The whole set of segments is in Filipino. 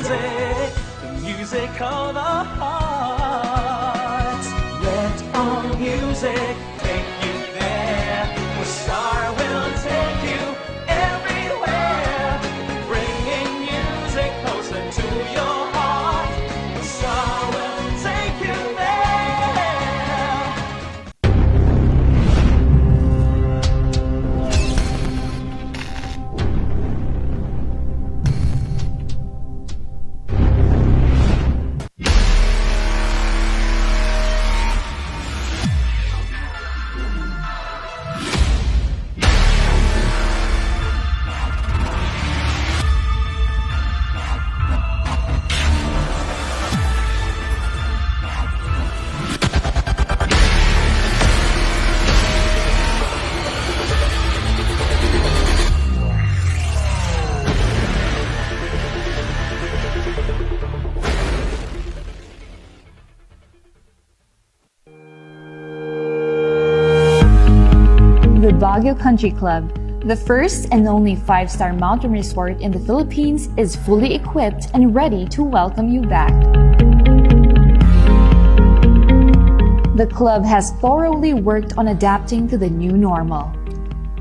the music of the heart. Let all music take you there, where Star will take you everywhere, bringing music closer to your heart. Star will take you there. The Baguio Country Club, the first and only 5-star mountain resort in the Philippines, is fully equipped and ready to welcome you back. The club has thoroughly worked on adapting to the new normal.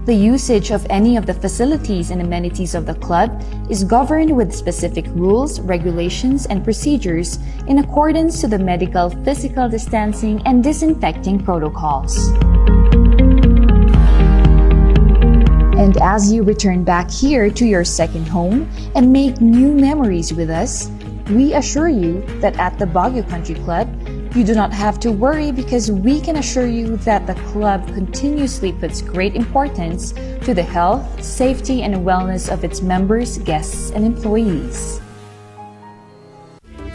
The usage of any of the facilities and amenities of the club is governed with specific rules, regulations, and procedures in accordance to the medical, physical distancing, and disinfecting protocols. And as you return back here to your second home and make new memories with us, we assure you that at the Baguio Country Club, you do not have to worry, because we can assure you that the club continuously puts great importance to the health, safety, and wellness of its members, guests, and employees.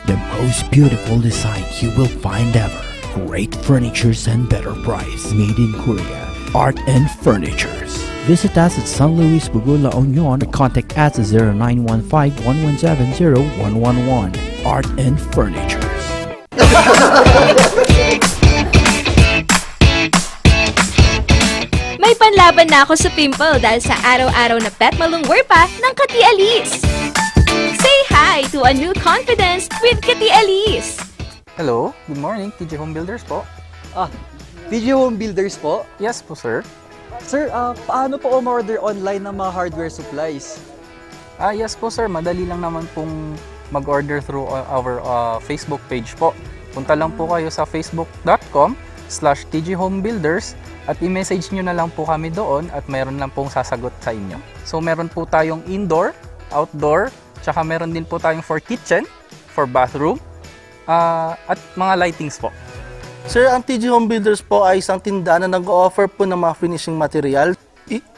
The most beautiful design you will find ever. Great furnitures and better price. Made in Korea. Art and Furnitures. Visit us at San Luis, Bogo, La Union, or contact us at 0915-117-0111. Art and Furnitures. May panlaban na ako sa pimple dahil sa araw-araw na pet malungwer pa ng Kati Alice. Say hi to a new confidence with Kati Alice. Hello, good morning, TJ Home Builders po. TJ Home Builders po? Yes po, sir. Sir, paano po order online ng mga hardware supplies? Yes po, sir. Madali lang naman pong mag-order through our Facebook page po. Punta lang po kayo sa facebook.com/tjhomebuilders at i-message nyo na lang po kami doon at meron lang pong sasagot sa inyo. So, meron po tayong indoor, outdoor, tsaka meron din po tayong for kitchen, for bathroom, at mga lightings po. Sir, ang TJ Home Builders po ay isang tindahan na nag-o-offer po ng mga finishing material.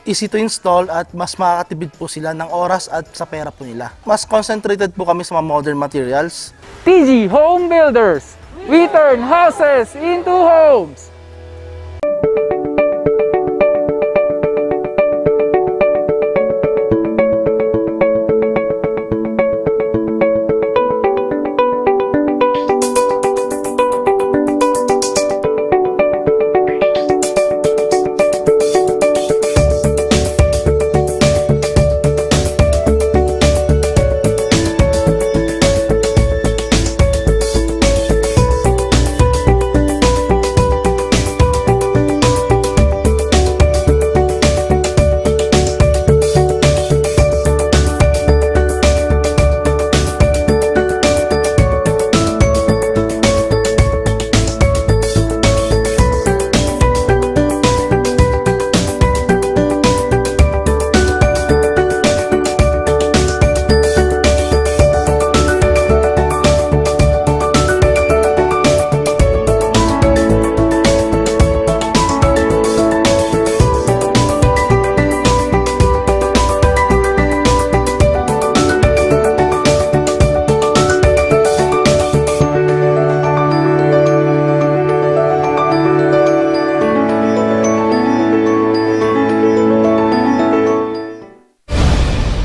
Easy to install at mas makakatipid po sila ng oras at sa pera po nila. Mas concentrated po kami sa mga modern materials. TJ Home Builders! We turn houses into homes!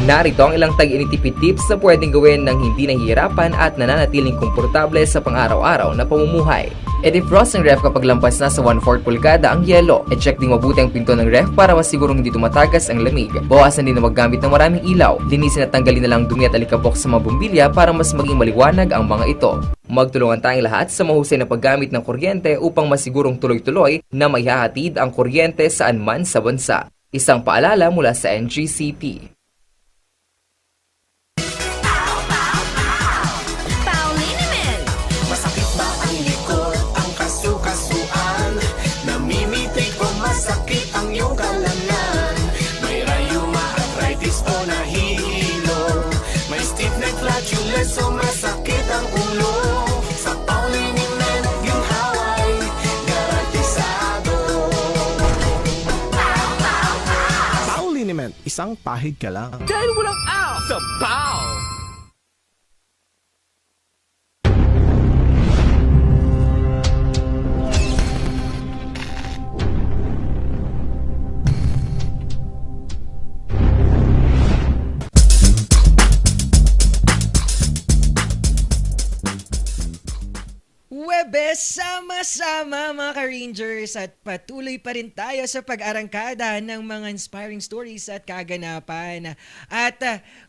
Narito ang ilang tag-initipid tips na pwedeng gawin ng hindi nahihirapan at nananatiling komportable sa pang-araw-araw na pamumuhay. I-defrost ng ref kapag lampas na sa 1/4 pulgada ang yelo. I-check din mabuti ang pinto ng ref para masigurong hindi tumatagas ang lamig. Bawasan din na maggamit ng maraming ilaw. Linisin at tanggalin na lang dumi at alikabok sa mga bumbilya para mas maging maliwanag ang mga ito. Magtulungan tayong lahat sa mahusay na paggamit ng kuryente upang masigurong tuloy-tuloy na maihahatid ang kuryente saan man sa bansa. Isang paalala mula sa NGCP. Masakit ba ang likod, ang kasukasuan? Namimitig o masakit ang iyong kalamnan? May rayuma, arthritis o nahihilo? May stiff neck, flatulence o masakit ang ulo? Sa Pauliniment, ginhaway, garantisado. Pauliniment, isang pahid ka lang. Dahil walang out sa Pau! Webes, sama-sama mga ka-Rangers at patuloy pa rin tayo sa pag-arangkada ng mga inspiring stories at kaganapan. At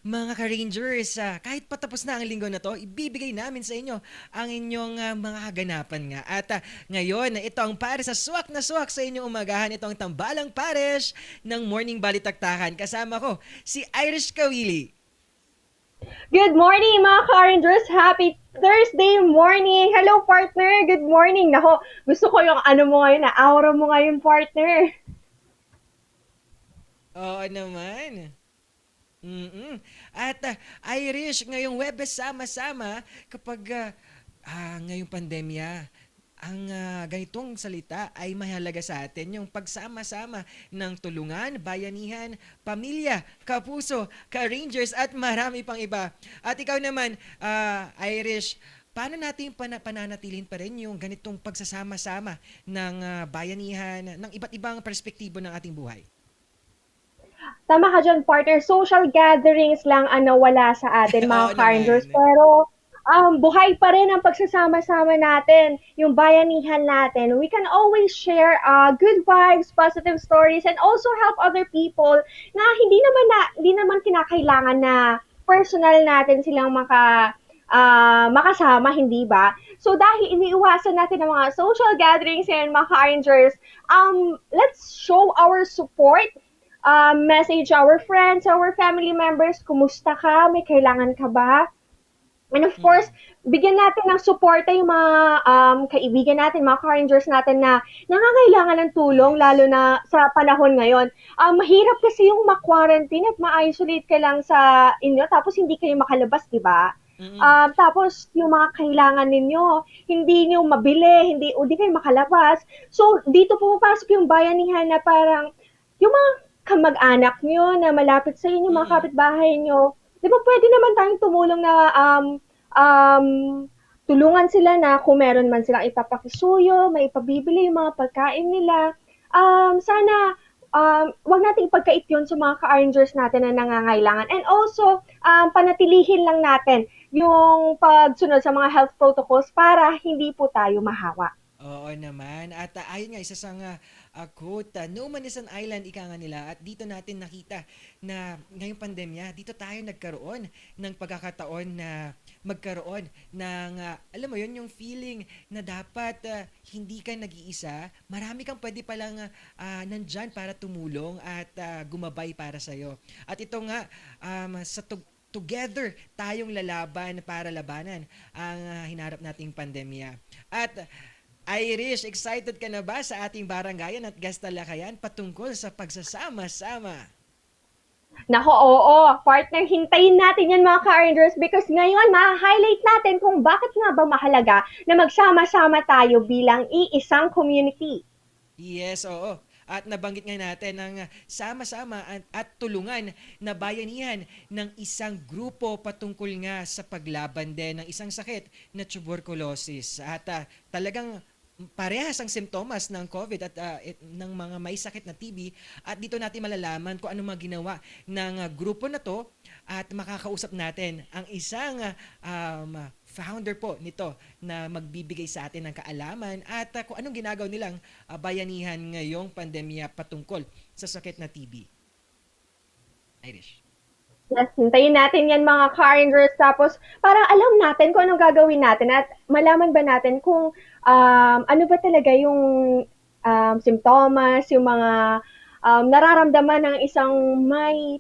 mga ka-Rangers, kahit patapos na ang linggo na to, ibibigay namin sa inyo ang inyong mga kaganapan nga. At ngayon, ito ang pares sa swak na swak sa inyong umagahan. Ito ang tambalang pares ng Morning Balitaktakan. Kasama ko, si Irish Kawili. Good morning mga ka-Rangers! Happy Thursday morning! Hello partner! Good morning! Nako, gusto ko yung ano mo ngayon, aura mo ngayon partner. Oo naman. At Irish, ngayong Webes sama-sama kapag ngayong pandemya, ang ganitong salita ay mahalaga sa atin, yung pagsama-sama ng tulungan, bayanihan, pamilya, kapuso, ka-Rangers at marami pang iba. At ikaw naman, Irish, paano natin pananatilin pa rin yung ganitong pagsasama-sama ng bayanihan, ng iba't ibang perspektibo ng ating buhay? Tama ka dyan partner, social gatherings lang ang nawala sa atin mga ka-Rangers. Pero buhay pa rin ang pagsasama-sama natin, yung bayanihan natin. We can always share good vibes, positive stories, and also help other people na hindi naman kinakailangan na personal natin silang makasama, hindi ba? So dahil iniiwasan natin ang mga social gatherings and mga ka-Rangers, let's show our support. Message our friends, our family members, kumusta ka? May kailangan ka ba? And of course, bigyan natin ng suporta yung mga kaibigan natin, mga ka-Rangers natin na nangangailangan ng tulong, lalo na sa panahon ngayon. Mahirap kasi yung ma-quarantine at ma-isolate ka lang sa inyo, tapos hindi kayo makalabas, di ba? Tapos yung mga kailangan ninyo, hindi nyo mabili, hindi kayo makalabas. So, dito pumapasok yung bayanihan na parang yung mga kamag-anak nyo na malapit sa inyo, mga kapitbahay nyo, di ba pwede naman tayong tumulong na tulungan sila na kung meron man silang ipapakisuyo, may ipabibili yung mga pagkain nila. Sana wag nating ipagkait yun sa mga ka-Rangers natin na nangangailangan. And also, panatilihin lang natin yung pagsunod sa mga health protocols para hindi po tayo mahawa. Oo naman. At ayun nga, isa sa quote, no man is an island, ika nga nila. At dito natin nakita na ngayong pandemya, dito tayo nagkaroon ng pagkakataon na magkaroon ng, alam mo yun, yung feeling na dapat hindi ka nag-iisa, marami kang pwede palang nandyan para tumulong at gumabay para sa'yo. At ito nga, together tayong lalaban para labanan ang hinarap nating pandemya. At Irish, excited ka na ba sa ating barangayan at gastalakayan patungkol sa pagsasama-sama? Nako, oo. Partner, hintayin natin yan mga ka-Rangers because ngayon ma-highlight natin kung bakit nga ba mahalaga na magsama-sama tayo bilang iisang community. Yes, oo. At nabanggit nga natin ang sama-sama at tulungan na bayanihan ng isang grupo patungkol nga sa paglaban din ng isang sakit na tuberculosis. At talagang parehas ang simptomas ng COVID at ng mga may sakit na TB, at dito natin malalaman kung ano mga ginawa ng grupo na to, at makakausap natin ang isang founder po nito na magbibigay sa atin ng kaalaman at kung anong ginagawa nilang bayanihan ngayong pandemya patungkol sa sakit na TB. Irish. Yes, hintayin natin yan mga Ka-Rangers. Tapos, parang alam natin kung anong gagawin natin at malaman ba natin kung ano ba talaga yung simptomas, yung mga nararamdaman ng isang may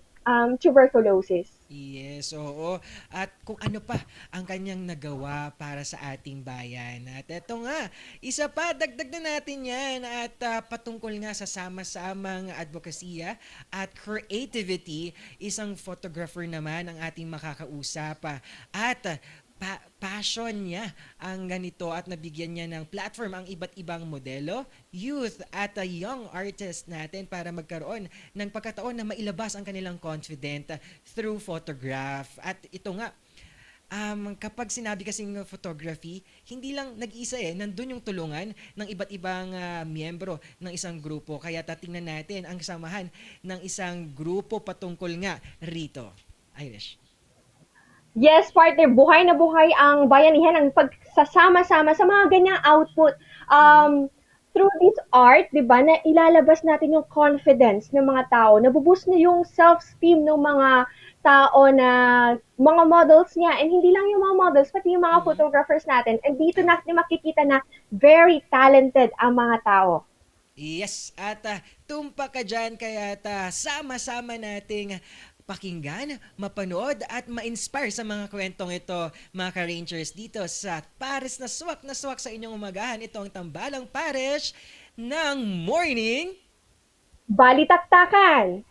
tuberculosis. Yes, oo. At kung ano pa ang kanyang nagawa para sa ating bayan. At eto nga, isa pa, dagdag na natin yan. At patungkol nga sa sama-samang advokasya at creativity, isang photographer naman ang ating makakausap. At passion niya ang ganito at nabigyan niya ng platform ang iba't ibang modelo, youth at young artist natin para magkaroon ng pagkataon na mailabas ang kanilang confident through photograph. At ito nga, kapag sinabi kasing photography, hindi lang nag-iisa nandun yung tulungan ng iba't ibang miyembro ng isang grupo. Kaya tatingnan natin ang samahan ng isang grupo patungkol nga rito. Irish. Yes, partner, buhay na buhay ang bayanihan, ang pagsasama-sama sa mga ganyang output. Through this art, di ba, na ilalabas natin yung confidence ng mga tao, nabuboost na yung self-esteem ng mga tao na mga models niya. And hindi lang yung mga models, pati yung mga photographers natin. And dito natin makikita na very talented ang mga tao. Yes, at tumpak ka dyan, kaya sama-sama nating pakinggan, mapanood at ma-inspire sa mga kwentong ito, mga Ka-Rangers, dito sa Pares na swak sa inyong umagahan. Ito ang Tambalang Pares ng Morning Balitaktakan!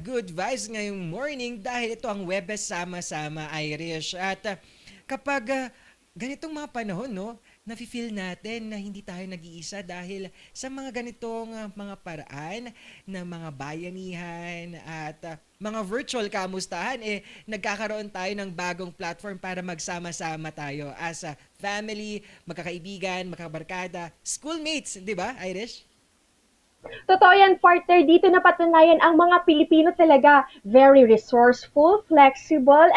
Good vibes ngayong morning dahil ito ang Webes Sama-sama, Irish. At kapag ganitong mga panahon, no, nafe-feel natin na hindi tayo nag-iisa dahil sa mga ganitong mga paraan na mga bayanihan at mga virtual kamustahan, nagkakaroon tayo ng bagong platform para magsama-sama tayo as a family, magkakaibigan, magkabarkada, schoolmates, di ba, Irish? Totoo yan, partner. Dito napatunayan ang mga Pilipino talaga very resourceful, flexible,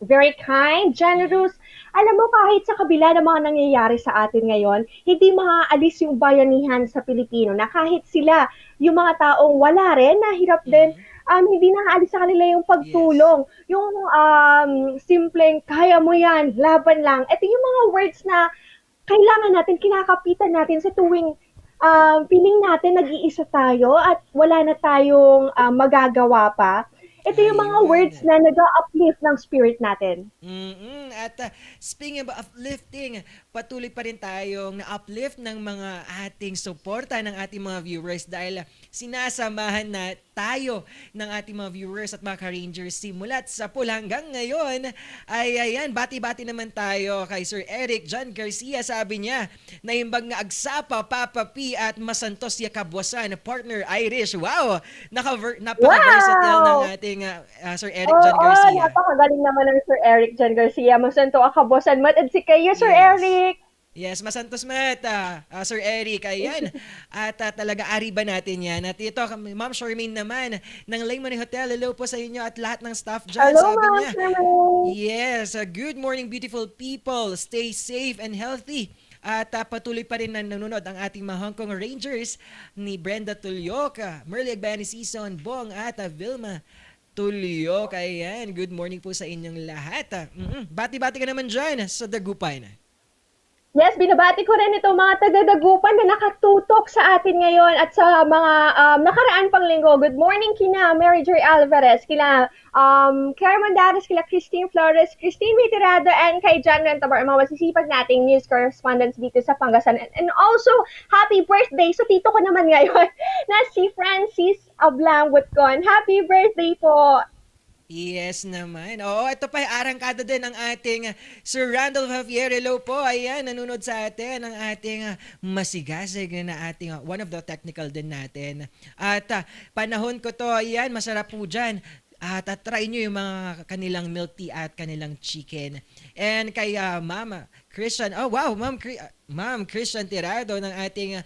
very kind, generous. Alam mo, kahit sa kabila ng mga nangyayari sa atin ngayon, hindi maaalis yung bayanihan sa Pilipino na kahit sila, yung mga taong wala rin, nahirap din, hindi naaalis sa kanila yung pagtulong. Yes. Yung simpleng, kaya mo yan, laban lang. Ito yung mga words na kailangan natin, kinakapitan natin sa tuwing feeling natin nag-iisa tayo at wala na tayong magagawa pa. Ito yung mga words na nag-uplift ng spirit natin. At speaking of uplifting, patuloy pa rin tayong na-uplift ng mga ating suporta ng ating mga viewers dahil sinasamahan na tayo ng ating mga viewers at mga Ka-Rangers simulat sa pool hanggang ngayon. Ayan, bati-bati naman tayo kay Sir Eric John Garcia. Sabi niya, naimbag nga agsapa, Papa P at masantos ya kabwasan, partner Irish. Wow! Napaka-versatile ng ating Sir Eric John Garcia. Napakagaling naman ng Sir Eric John Garcia. Masanto akabosan matad si kayo, Sir Eric. Yes, masantos mat, Sir Eric, ayan. At talaga ari ba natin yan? At ito, Ma'am Charmaine naman ng Lemony Hotel. Hello po sa inyo at lahat ng staff dyan. Hello, Sabi Ma'am niya, Charmaine. yes, good morning beautiful people. Stay safe and healthy. At patuloy pa rin na nanonood ang ating mga Hong Kong Rangers ni Brenda Tulyok, Merly Agbayani Season, Bong at Vilma Tulyok. Ayan, good morning po sa inyong lahat. Bati-bati ka naman dyan sa Dagupan. Yes, binabati ko rin itong mga taga-Dagupan na nakatutok sa atin ngayon at sa mga nakaraan pang linggo. Good morning kina Mary Joy Alvarez, kila Claire Mandares, kila Christine Flores, Christine Mitirado, and kay John Rentabar, ang mga masisipag nating news correspondents dito sa Pangasinan. And also, happy birthday sa tito ko naman ngayon na si Francis Ablang Wutcon. Happy birthday po! Yes naman. Oo, ito pa, arangkada din ang ating Sir Randolph Javier. Hello po. Ayan, nanonood sa atin ang ating masigasig na ating one of the technical din natin. At panahon ko to, ayan, masarap po dyan. At try nyo yung mga kanilang milk tea at kanilang chicken. And kay Mama Christian, oh wow, Ma'am Christian Tirado ng ating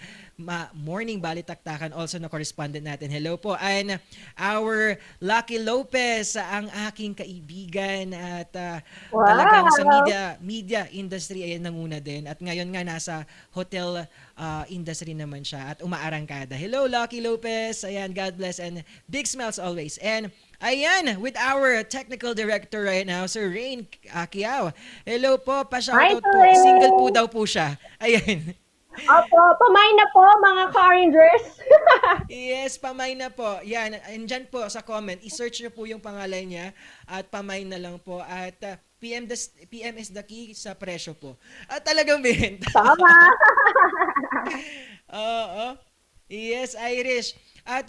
morning balitaktakan, also na correspondent natin. Hello po. And our Lucky Lopez, ang aking kaibigan at talagang sa media industry ay nanguna din. At ngayon nga nasa hotel industry naman siya at umaarangkada. Hello Lucky Lopez. Ayan, God bless and big smiles always. And ayan, with our technical director right now, Sir Rain Kiao. Hello po, pa-shoutout po. Single po daw po siya. Ayan. Opo, pamay na po mga ka-Rangers. Yes, pamay na po. Yan, andyan po sa comment. I-search nyo po yung pangalan niya at pamay na lang po. At PM is the key sa presyo po. At talagang benta. Tama. Oo. Yes, Irish. At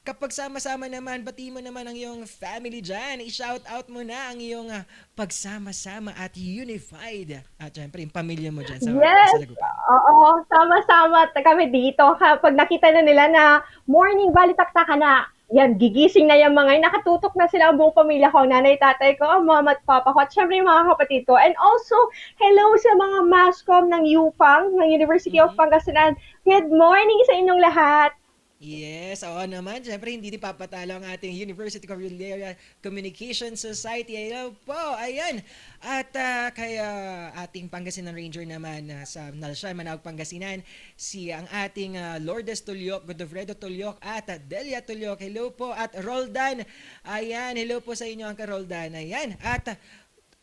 kapag sama-sama naman, bati mo naman ang iyong family dyan. I-shout out mo na ang iyong pagsama-sama at unified. At syempre, yung pamilya mo dyan sa Dagupan. Oo, sama-sama kami dito. Kapag nakita na nila na morning balitaktakan na, yan, gigising na yung mga, nakatutok na sila ang buong pamilya ko, nanay, tatay ko, mama at papa ko, at syempre yung mga kapatid ko. And also, hello sa mga MASCOM ng UPANG, ng University of Pangasinan. Good morning sa inyong lahat. Yes, oo naman. Siyempre, hindi din papatalo ang ating University Cordillera Communication Society. Hello po, ayan. At kay ating Pangasinan Ranger naman sa Nalshan, Manawag, Pangasinan, ang ating Lourdes Tulyok, Godofredo Tulyok, at Delia Tulyok. Hello po. At Roldan, ayan, hello po sa inyo ang Roldan. Ayan, at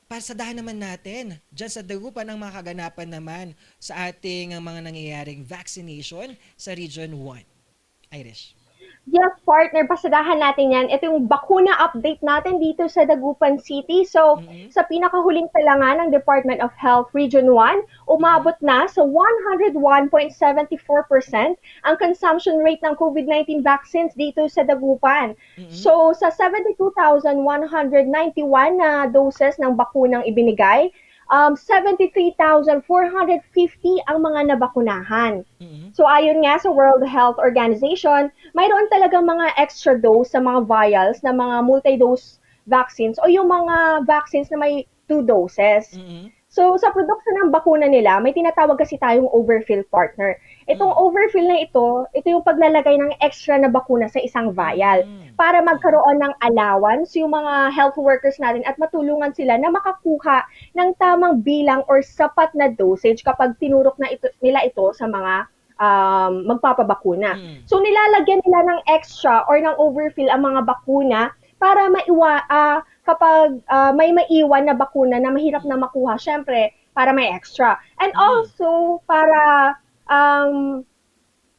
pasadahan naman natin dyan sa Dagupan ang mga kaganapan naman sa ating mga nangyayaring vaccination sa Region 1. Irish. Yes, partner, pasadahan natin yan. Ito yung bakuna update natin dito sa Dagupan City. So, sa pinakahuling talangan ng Department of Health Region 1, umabot na sa 101.74% ang consumption rate ng COVID-19 vaccines dito sa Dagupan. So, sa 72,191 na doses ng bakunang ibinigay, 73,450 ang mga nabakunahan. So ayon nga sa World Health Organization, mayroon talagang mga extra dose sa mga vials na mga multi-dose vaccines o yung mga vaccines na may 2 doses. So sa production ng bakuna nila, may tinatawag kasi tayong overfill, partner. Itong overfill na ito yung paglalagay ng extra na bakuna sa isang vial para magkaroon ng allowance yung mga health workers natin at matulungan sila na makakuha ng tamang bilang or sapat na dosage kapag tinurok na nila ito sa mga magpapabakuna. So nilalagyan nila ng extra or ng overfill ang mga bakuna para kapag may maiwan na bakuna na mahirap na makuha, syempre, para may extra. And also, para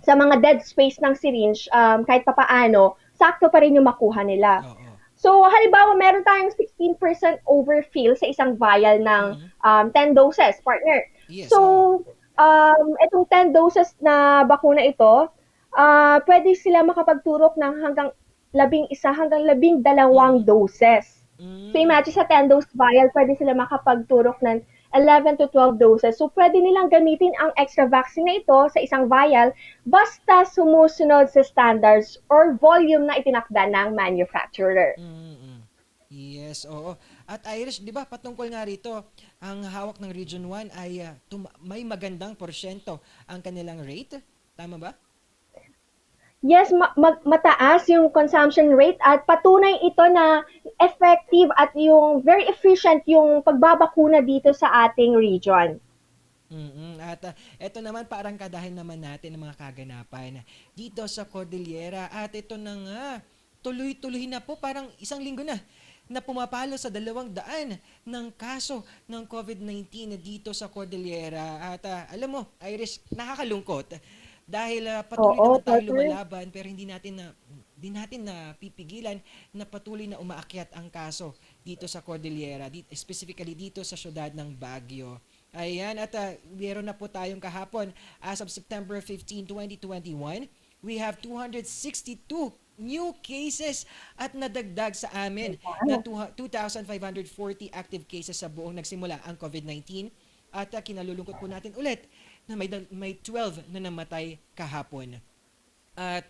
sa mga dead space ng syringe, kahit papaano, sakto pa rin yung makuha nila. So, halimbawa, meron tayong 16% overfill sa isang vial ng 10 doses, partner. Yes. So, itong 10 doses na bakuna ito, pwede sila makapagturok ng hanggang 11 hanggang 12 doses. So imagine sa 10 dose vial, pwede sila makapagturok ng 11 to 12 doses. So pwede nilang gamitin ang extra vaccine na ito sa isang vial basta sumusunod sa standards or volume na itinakda ng manufacturer. Yes, oo. At Irish, di ba, patungkol nga rito, ang hawak ng Region 1 ay may magandang porsyento ang kanilang rate. Tama ba? Yes, mataas yung consumption rate at patunay ito na effective at yung very efficient yung pagbabakuna dito sa ating region. At ito naman parang kadahin naman natin ng mga kaganapan dito sa Cordillera. At ito na nga, tuloy-tuloy na po, parang isang linggo na pumapalo sa 200 ng kaso ng COVID-19 dito sa Cordillera. At alam mo, Irish, nakakalungkot dahil patuloy naman tayo lumalaban pero hindi natin na pipigilan na patuloy na umaakyat ang kaso dito sa Cordillera, specifically dito sa syudad ng Baguio. Ayan, at meron na po tayong kahapon as of September 15, 2021, we have 262 new cases at nadagdag sa amin na 2,540 active cases sa buong nagsimula ang COVID-19. At kinalulungkot po natin ulit na may 12 na namatay kahapon. At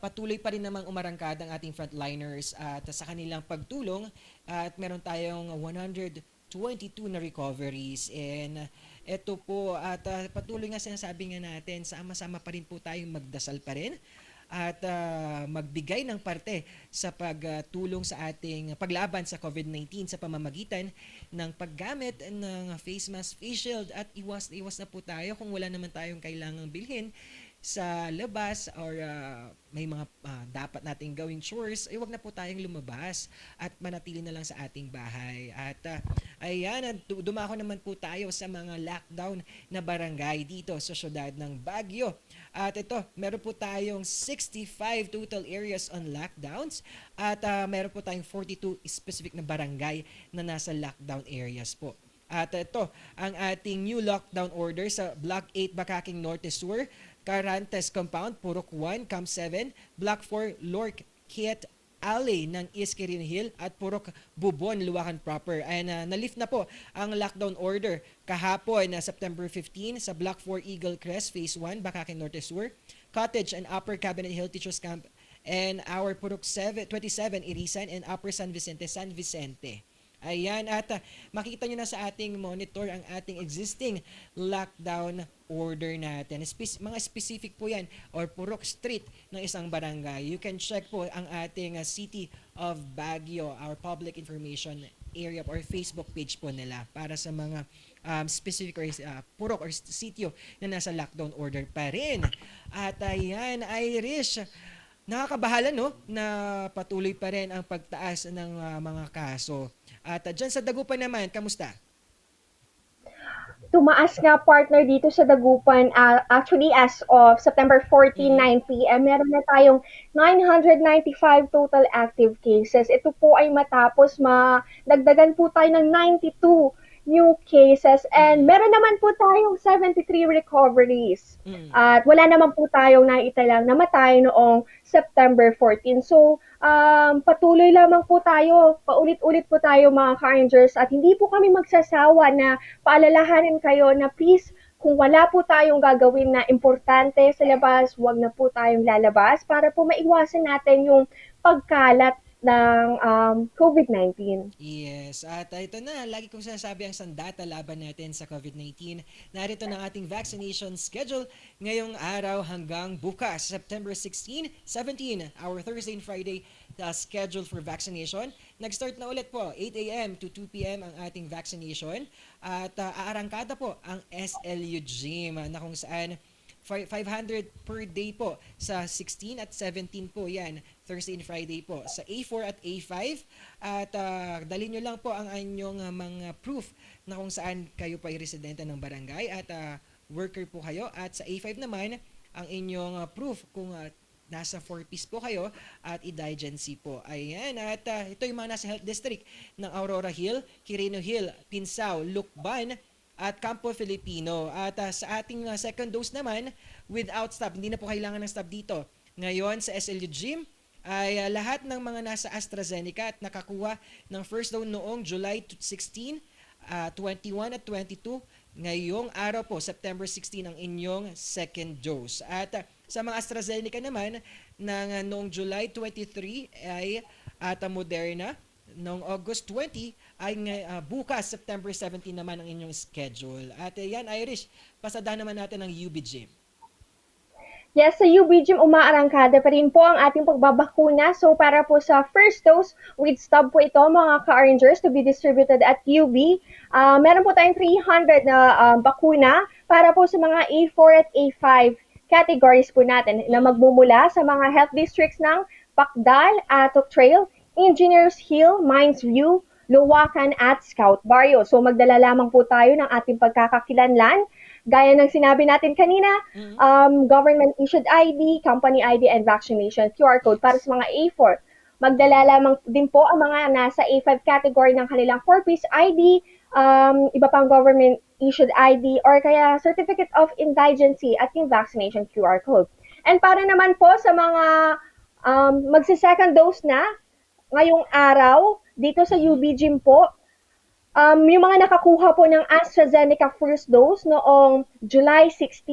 patuloy pa rin namang umarangkada ang ating frontliners at sa kanilang pagtulong at meron tayong 122 na recoveries. And ito po at patuloy nga sinasabi nga natin, sama-sama pa rin po tayong magdasal pa rin at magbigay ng parte sa pagtulong sa ating paglaban sa COVID-19 sa pamamagitan ng paggamit ng face mask, face shield at iwas na po tayo kung wala naman tayong kailangang bilhin sa labas or may mga dapat nating gawing chores, ay wag na po tayong lumabas at manatili na lang sa ating bahay. At ayan, dumako naman po tayo sa mga lockdown na barangay dito sa syudad ng Baguio. At ito, meron po tayong 65 total areas on lockdowns at meron po tayong 42 specific na barangay na nasa lockdown areas po. At ito, ang ating new lockdown order sa Block 8 Bakaking Norte Sur, Carantes Compound, Purok 1, Camp 7, Block 4, Lorc, Kiet Alley ng East Quirino Hill at Purok Bubon, Luwakan Proper. And na-lift na po ang lockdown order kahapon na September 15 sa Block 4 Eagle Crest, Phase 1, Bakaking Norte Sur, Cottage and Upper Cabinet Hill Teachers Camp, and our Purok 27, Irisan, and Upper San Vicente, San Vicente. Ayan, at makita nyo na sa ating monitor ang ating existing lockdown order natin. Mga specific po yan or purok street ng isang barangay. You can check po ang ating City of Baguio, our public information area or Facebook page po nila para sa mga specific or purok or sitio na nasa lockdown order pa rin. At ayan, Irish, nakakabahala no na patuloy pa rin ang pagtaas ng mga kaso. At dyan sa Dagupan naman, kamusta? Tumaas nga partner dito sa Dagupan. Actually, as of September 14, 9 p.m., meron na tayong 995 total active cases. Ito po ay matapos dagdagan po tayo ng 92 new cases and meron naman po tayong 73 recoveries. At wala naman po tayong naitalang namatay noong September 14. So, patuloy lamang po tayo, paulit-ulit po tayo mga ka-Rangers at hindi po kami magsasawa na paalalahanin kayo na please, kung wala po tayong gagawin na importante sa labas, huwag na po tayong lalabas para po maiwasan natin yung pagkalat ng COVID-19. Yes, at ito na, lagi kong sinasabi ang sandata laban natin sa COVID-19. Narito na ating vaccination schedule ngayong araw hanggang bukas, September 16, 17, our Thursday and Friday schedule for vaccination. Nag-start na ulit po, 8 a.m. to 2 p.m. ang ating vaccination. At aarangkada po ang SLU Gym na kung saan 500 per day po sa 16 at 17 po yan, Thursday and Friday po. Sa A4 at A5 at dalhin nyo lang po ang inyong mga proof na kung saan kayo po ay residente ng barangay at worker po kayo. At sa A5 naman, ang inyong proof kung nasa 4-piece po kayo at indigency po. Ayan, at ito yung mga nasa health district ng Aurora Hill, Quirino Hill, Pinsao, Lucban, at Campo Filipino. At sa ating second dose naman, without stop, hindi na po kailangan ng stop dito. Ngayon sa SLU Gym, ay lahat ng mga nasa AstraZeneca at nakakuha ng first dose noong July 16, 21 at 22. Ngayong araw po, September 16, ang inyong second dose. At sa mga AstraZeneca naman, noong July 23 ay at Moderna, noong August 20 ay bukas September 17 naman ang inyong schedule. At yan, Irish, pasada naman natin ang UB Gym. Yes, sa UB Gym, umaarangkada pa rin po ang ating pagbabakuna. So, para po sa first dose, with stub po ito, mga ka-Rangers, to be distributed at UB. Meron po tayong 300 na bakuna para po sa mga A4 at A5 categories po natin na magmumula sa mga health districts ng Pakdal, Atok Trail, Engineers Hill, Mines View, Luwakan at Scout Barrio. So, magdala lamang po tayo ng ating pagkakakilanlan. Gaya ng sinabi natin kanina, government-issued ID, company ID, and vaccination QR code para sa mga A4. Magdala lamang din po ang mga nasa A5 category ng kanilang 4-piece ID, iba pang government-issued ID, or kaya Certificate of Indigency at yung vaccination QR code. And para naman po sa mga magsi-second dose na ngayong araw, dito sa UB Gym po, yung mga nakakuha po ng AstraZeneca first dose noong July 16,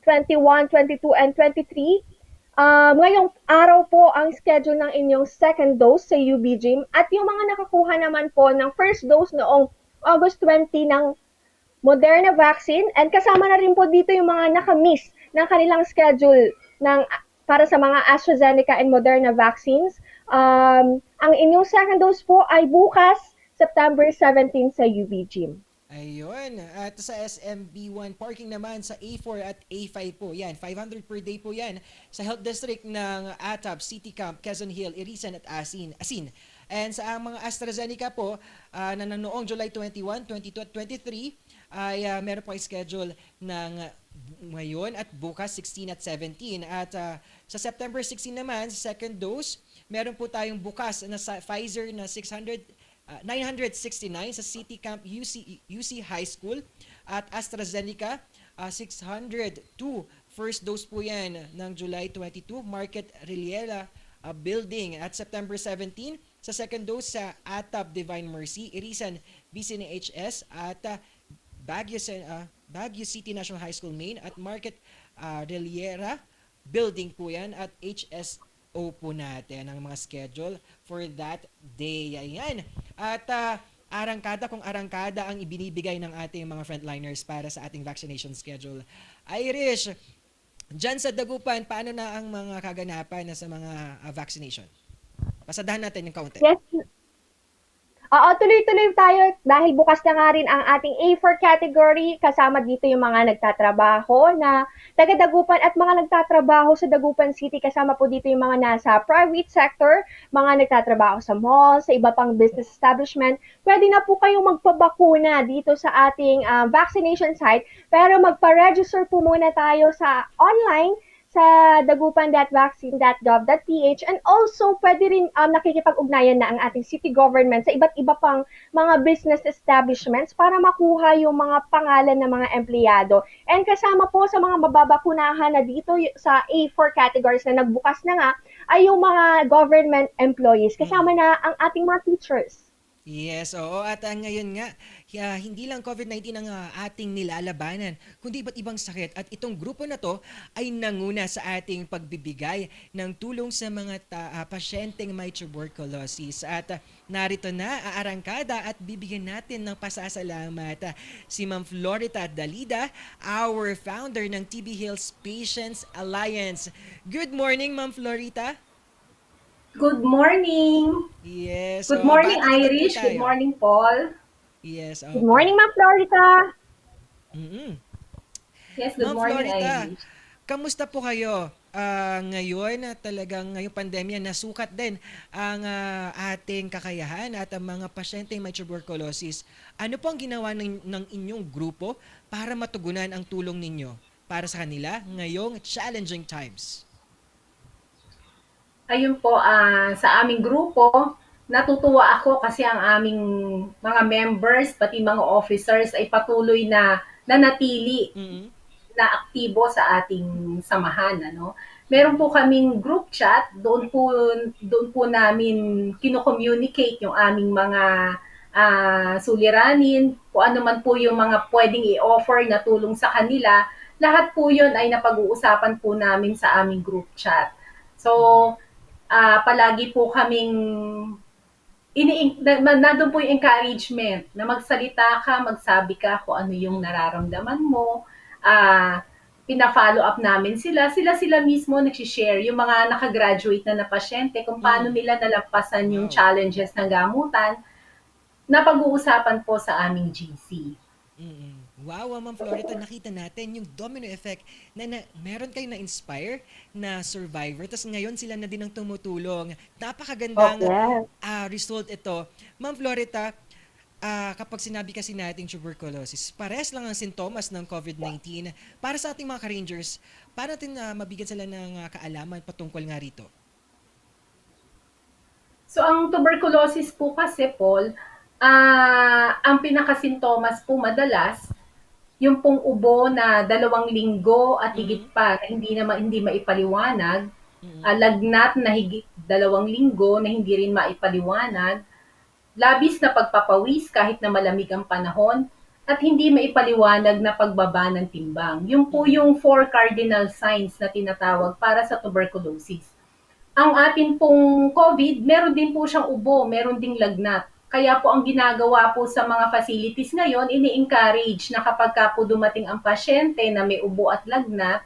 21, 22, and 23, ngayong araw po ang schedule ng inyong second dose sa UB Gym. At yung mga nakakuha naman po ng first dose noong August 20 ng Moderna vaccine, and kasama na rin po dito yung mga nakamiss ng kanilang schedule para sa mga AstraZeneca and Moderna vaccines. Ang inyong second dose po ay bukas, September 17 sa UB Gym. Ayun. At sa SMB1 parking naman sa A4 at A5 po. Yan, 500 per day po yan. Sa Health District ng Atab, City Camp, Quezon Hill, Irisan at Asin. And sa mga AstraZeneca po, na noong July 21, 22 at 23, ay meron po ay schedule ng ngayon at bukas 16 at 17. At sa September 16 naman, sa second dose, meron po tayong bukas na sa Pfizer na 969 sa City Camp UC High School at AstraZeneca 602. First dose po yan ng July 22, Market Reliera Building. At September 17, sa second dose sa Atab Divine Mercy, Irisan BCNHS at Baguio City National High School Main at Market Reliera Building po yan at HSO po natin ang mga schedule for that day. Ayan. At arangkada kung arangkada ang ibinibigay ng ating mga frontliners para sa ating vaccination schedule. Irish, dyan sa Dagupan, paano na ang mga kaganapan na sa mga vaccination? Pasadahan natin yung kaunti. Yes. Oo, tuloy-tuloy tayo dahil bukas na nga rin ang ating A4 category. Kasama dito yung mga nagtatrabaho na taga-Dagupan at mga nagtatrabaho sa Dagupan City. Kasama po dito yung mga nasa private sector, mga nagtatrabaho sa mall, sa iba pang business establishment. Pwede na po kayong magpabakuna dito sa ating vaccination site. Pero magpa-register po muna tayo sa online sa dagupan.vaccine.gov.ph, and also pwede rin nakikipag-ugnayan na ang ating city government sa iba't iba pang mga business establishments para makuha yung mga pangalan ng mga empleyado. And kasama po sa mga mababakunahan na dito sa A4 categories na nagbukas na nga ay yung mga government employees. Kasama na ang ating mga teachers. Yes, oo. At ngayon nga, hindi lang COVID-19 ang ating nilalabanan, kundi iba't ibang sakit. At itong grupo na to ay nanguna sa ating pagbibigay ng tulong sa mga pasyenteng may tuberculosis. At narito na, aarangkada at bibigyan natin ng pasasalamat si Ma'am Florita Dalida, our founder ng TB Hills Patients Alliance. Good morning, Ma'am Florita. Good morning. Yes. Good morning, Irish. Good morning, Paul. Yes. Good morning, Ma'am Florita. Yes, good morning, Irish. Kamusta po kayo? Ngayon, talagang ngayong pandemya, nasukat din ang ating kakayahan at ang mga pasyente may tuberculosis. Ano po ang ginawa ng inyong grupo para matugunan ang tulong ninyo para sa kanila ngayong challenging times? Ayun po, sa aming grupo, natutuwa ako kasi ang aming mga members, pati mga officers ay patuloy na nanatili na aktibo sa ating samahan. Ano? Meron po kaming group chat, doon po namin kino-communicate yung aming mga suliranin, kung ano man po yung mga pwedeng i-offer na tulong sa kanila. Lahat po yun ay napag-uusapan po namin sa aming group chat. So, palagi po kaming nandun po yung encouragement na magsalita ka, magsabi ka kung ano yung nararamdaman mo. Pina-follow up namin sila mismo nag-share yung mga nakagraduate na pasyente kung paano nila nalampasan yung challenges ng gamutan na pag-uusapan po sa aming GC. Wow, Ma'am Florita, nakita natin yung domino effect na meron kayo na-inspire na survivor, tapos ngayon sila na din ang tumutulong. Napakagandang result ito. Ma'am Florita, kapag sinabi kasi natin tuberculosis, pares lang ang sintomas ng COVID-19. Para sa ating mga ka-rangers, para natin mabigyan sila ng kaalaman patungkol nga rito? So, ang tuberculosis po kasi, Paul, ang pinakasintomas po madalas, yung pong ubo na 2 linggo at higit pa na hindi maipaliwanag, lagnat na higit 2 linggo na hindi rin maipaliwanag, labis na pagpapawis kahit na malamig ang panahon, at hindi maipaliwanag na pagbaba ng timbang. Yung po yung 4 cardinal signs na tinatawag para sa tuberculosis. Ang atin pong COVID, meron din po siyang ubo, meron ding lagnat. Kaya po ang ginagawa po sa mga facilities ngayon, ini-encourage na kapag ka po dumating ang pasyente na may ubo at lagnat,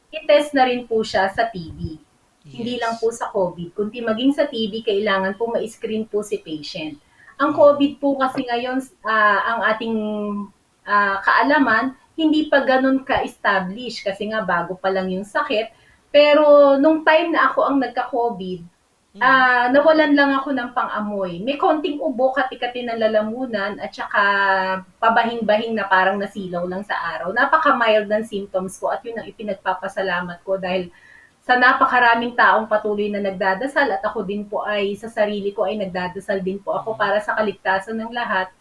i-test na rin po siya sa TB. Hindi lang po sa COVID. Kundi maging sa TB, kailangan po ma-screen po si patient. Ang COVID po kasi ngayon, ang ating kaalaman, hindi pa ganun ka-establish kasi nga bago pa lang yung sakit. Pero nung time na ako ang nagka-COVID, nawalan lang ako ng pang-amoy. May konting ubo, kati-kati ng lalamunan, at saka pabahing-bahing na parang nasilaw lang sa araw. Napaka-mild ng symptoms ko at yun ang ipinagpapasalamat ko dahil sa napakaraming taong patuloy na nagdadasal at ako din po ay sa sarili ko ay nagdadasal din po ako para sa kaligtasan ng lahat.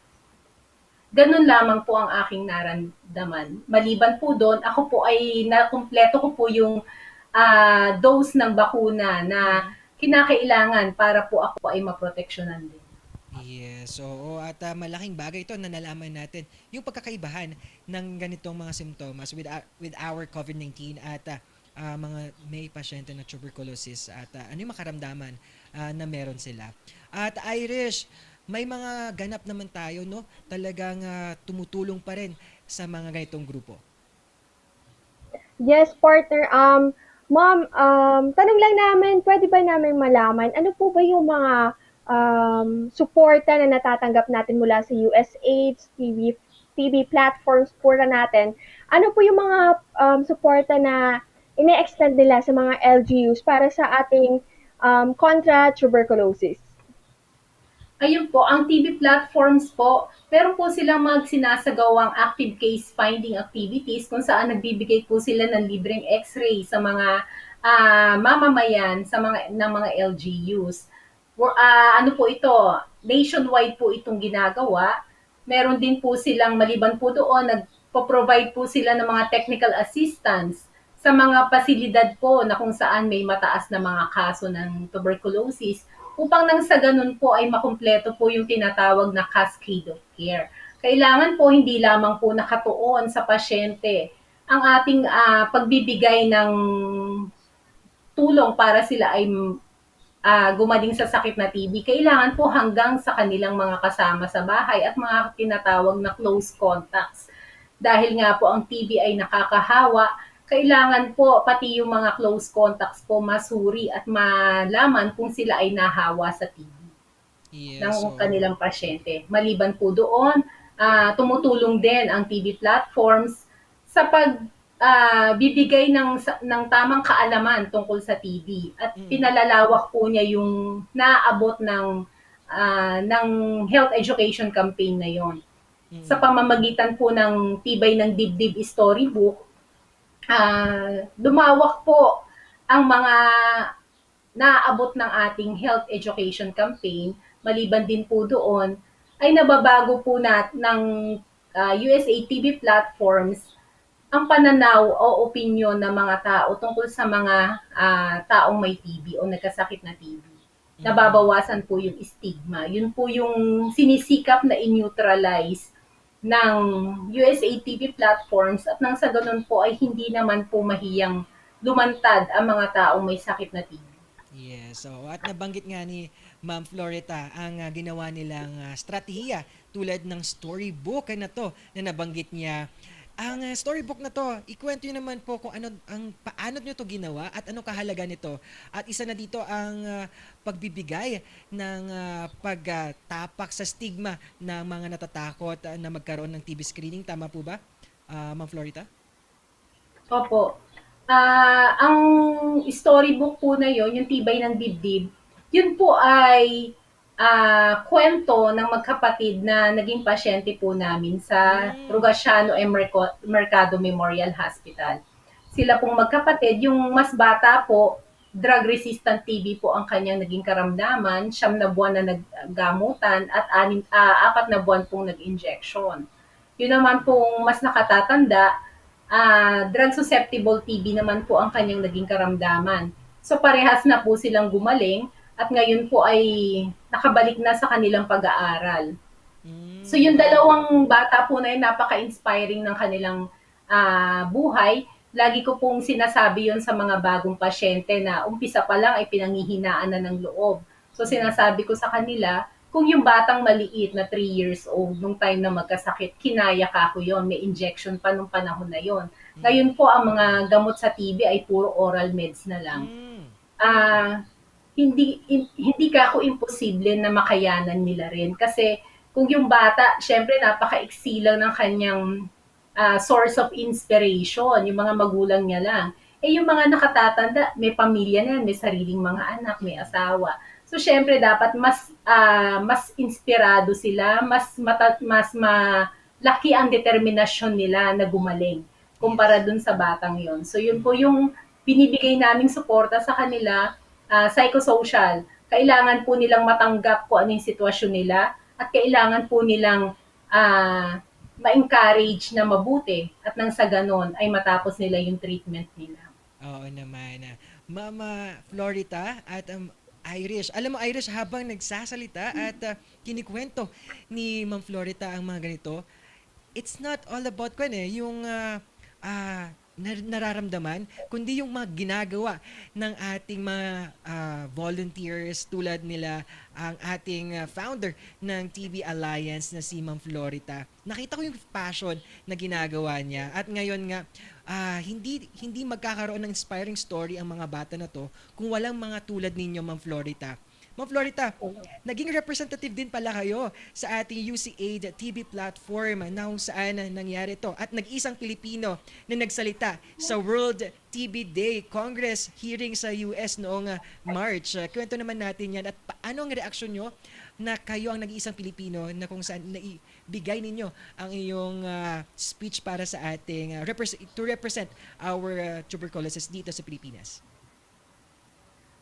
Ganun lamang po ang aking naramdaman. Maliban po doon, ako po ay nakumpleto ko po yung dose ng bakuna na kinakailangan para po ako ay maproteksyonan din. Yes, oo. At malaking bagay ito na nalaman natin yung pagkakaibahan ng ganitong mga simptomas with our COVID-19 at mga may pasyente na tuberculosis at ano yung makaramdaman na meron sila. At Irish, may mga ganap naman tayo, no? Talagang tumutulong pa rin sa mga ganitong grupo. Yes, partner. Ma'am, tanong lang namin, pwede ba namin malaman, ano po ba yung mga suporta na natatanggap natin mula sa USAID, TV platforms po na natin? Ano po yung mga suporta na ine-extend nila sa mga LGUs para sa ating kontra tuberculosis? Ayun po, ang TV platforms po, meron po silang sinasagawang active case finding activities kung saan nagbibigay po sila ng libreng x-ray sa mga mamamayan ng mga LGUs. Ano po ito, nationwide po itong ginagawa. Meron din po silang, maliban po doon, nagpo-provide po sila ng mga technical assistance sa mga pasilidad po na kung saan may mataas na mga kaso ng tuberculosis, upang nang sa ganun po ay makumpleto po yung tinatawag na cascade of care. Kailangan po hindi lamang po nakatuon sa pasyente ang ating pagbibigay ng tulong para sila ay gumaling sa sakit na TB. Kailangan po hanggang sa kanilang mga kasama sa bahay at mga tinatawag na close contacts. Dahil nga po ang TB ay nakakahawa, kailangan po pati yung mga close contacts po masuri at malaman kung sila ay nahawa sa TB ng kanilang pasyente. Maliban po doon, tumutulong din ang TB platforms sa pagbibigay ng tamang kaalaman tungkol sa TB at pinalalawak po niya yung naabot ng health education campaign na yon. Sa pamamagitan po ng Tibay ng Dibdib Storybook, lumawak po ang mga naaabot ng ating health education campaign. Maliban din po doon, ay nababago po ng USAID TV platforms ang pananaw o opinyon ng mga tao tungkol sa mga taong may TB o nagkasakit na TB. Nababawasan po yung stigma. Yun po yung sinisikap na in-neutralize ng USAID TV platforms at nang sa ganun po ay hindi naman po mahiyang lumantad ang mga taong may sakit na TB. Yes, so at nabanggit nga ni Ma'am Florita ang ginawa nilang strategiya tulad ng storybook na to na nabanggit niya. Ang storybook na to, ikwento niyo naman po kung paano niyo to ginawa at anong kahalaga nito. At isa na dito ang pagbibigay ng pagtapak sa stigma ng mga natatakot na magkaroon ng TB screening. Tama po ba, Ma'am Florita? Opo. Ang storybook po na yon, yung Tibay ng Dibdib, yun po ay kwento ng magkapatid na naging pasyente po namin sa Rugasiano M. Mercado Memorial Hospital. Sila pong magkapatid, yung mas bata po, drug-resistant TB po ang kanyang naging karamdaman, 9 na buwan na naggamutan at 4 na buwan pong nag-injection. Yun naman pong mas nakatatanda, drug-susceptible TB naman po ang kanyang naging karamdaman. So parehas na po silang gumaling at ngayon po ay nakabalik na sa kanilang pag-aaral. So yung dalawang bata po na yun, napaka-inspiring ng kanilang buhay. Lagi ko pong sinasabi yun sa mga bagong pasyente na umpisa pa lang ay pinanghihinaan na ng loob. So sinasabi ko sa kanila, kung yung batang maliit na 3 years old, nung time na magkasakit, kinaya ka ko yun, may injection pa nung panahon na yon. Ngayon po, ang mga gamot sa TB ay puro oral meds na lang. Hindi ka ako imposible na makayanan nila rin. Kasi kung yung bata, syempre napaka-iksi lang ng kanyang source of inspiration, yung mga magulang niya lang. Yung mga nakatatanda, may pamilya na, may sariling mga anak, may asawa. So syempre dapat mas inspirado sila, mas malaki ang determinasyon nila na gumaling kumpara dun sa batang yon. So yun po yung binibigay naming suporta sa kanila, psychosocial. Kailangan po nilang matanggap kung ano yung sitwasyon nila at kailangan po nilang ma-encourage na mabuti at nang sa ganon ay matapos nila yung treatment nila. Oo naman. Mama Florita at Irish. Alam mo, Irish, habang nagsasalita at kinikwento ni Ma'am Florita ang mga ganito, it's not all about yung nararamdaman, kundi yung mga ginagawa ng ating mga volunteers tulad nila ang ating founder ng TB Alliance na si Ma'am Florita. Nakita ko yung passion na ginagawa niya at ngayon nga hindi magkakaroon ng inspiring story ang mga bata na to kung walang mga tulad ninyo, Ma'am Florita. Ma'am Florita, naging representative din pala kayo sa ating UCAID TV platform na kung saan nangyari to at nag-isang Pilipino na nagsalita sa World TB Day Congress hearing sa US noong March. Kwento naman natin yan at paano ang reaksyon nyo na kayo ang nag-iisang Pilipino na kung saan naibigay ninyo ang iyong speech para sa ating to represent our tuberculosis dito sa Pilipinas.